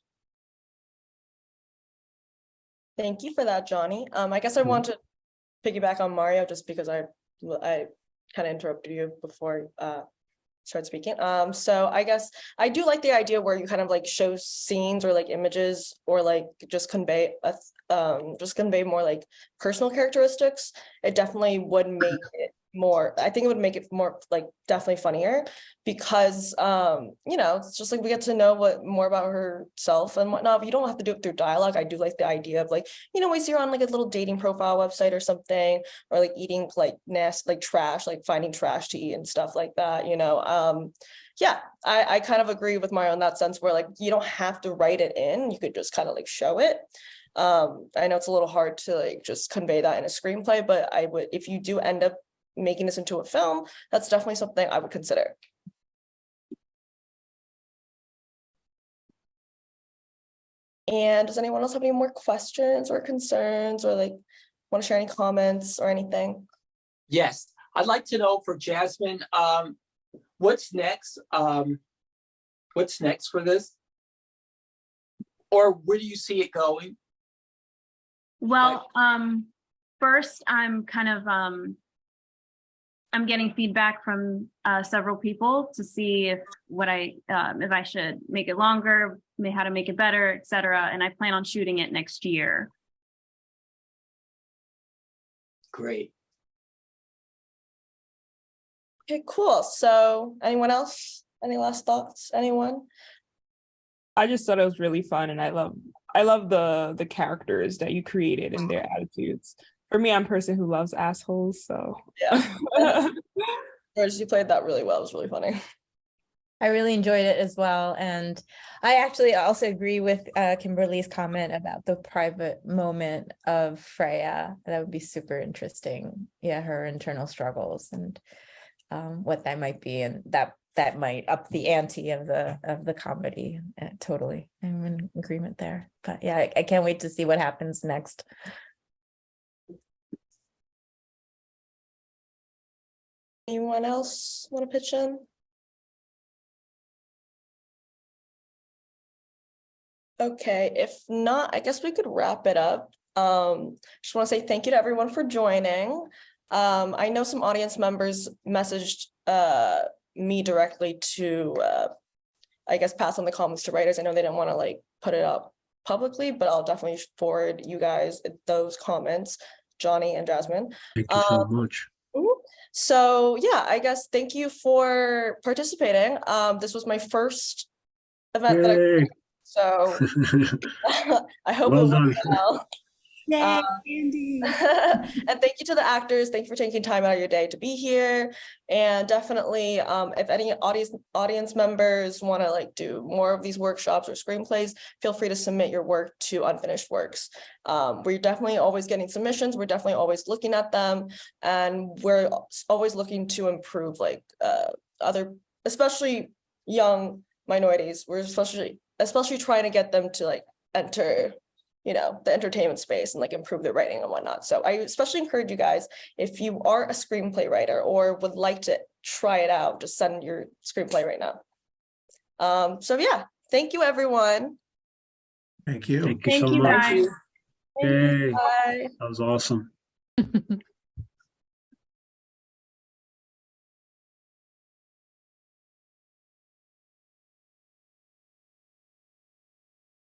Thank you for that, Johnny. I guess I want to piggyback on Mario just because I kind of interrupted you before start speaking. So I guess I do like the idea where you kind of like show scenes or like images or like just convey more like personal characteristics. It definitely would make it more, I think it would make it more like definitely funnier because it's just like we get to know more about herself and whatnot, but you don't have to do it through dialogue. I do like the idea of like, we see her on like a little dating profile website or something, or like eating like nasty, like trash, like finding trash to eat and stuff like that, yeah, I kind of agree with Mario in that sense where like you don't have to write it in, you could just kind of like show it. I know it's a little hard to like just convey that in a screenplay, but I would, if you do end up making this into a film, that's definitely something I would consider. And does anyone else have any more questions or concerns or like want to share any comments or anything? Yes, I'd like to know for Jazmine, what's next? What's next for this? Or where do you see it going? Well, first I'm kind of I'm getting feedback from several people to see if I should make it longer, how to make it better, etc. And I plan on shooting it next year. Great. Okay, cool. So anyone else? Any last thoughts? Anyone? I just thought it was really fun, and I love the characters that you created and their attitudes. For me, I'm a person who loves assholes, so yeah. You played that really well. It was really funny. I really enjoyed it as well. And I actually also agree with Kimberly's comment about the private moment of Freya. That would be super interesting. Yeah, her internal struggles and what that might be, and that might up the ante of the comedy. Totally, I'm in agreement there. But yeah, I can't wait to see what happens next. Anyone else want to pitch in? Okay, if not, I guess we could wrap it up. Just want to say thank you to everyone for joining. I know some audience members messaged me directly to, I guess, pass on the comments to writers. I know they didn't want to like put it up publicly, but I'll definitely forward you guys those comments, Johnny and Jazmine. Thank you so much. So yeah, I guess thank you for participating. This was my first event that I so I hope it went well. Yay, Andy. And thank you to the actors. Thank you for taking time out of your day to be here. And definitely, if any audience members want to like do more of these workshops or screenplays, feel free to submit your work to Unfinished Works. We're definitely always getting submissions. We're definitely always looking at them, and we're always looking to improve like other, especially young minorities. We're especially trying to get them to like enter the entertainment space and like improve their writing and whatnot. So I especially encourage you guys, if you are a screenplay writer or would like to try it out, just send your screenplay right now. So yeah, thank you everyone. Thank you. Thank you guys. Hey, that was awesome.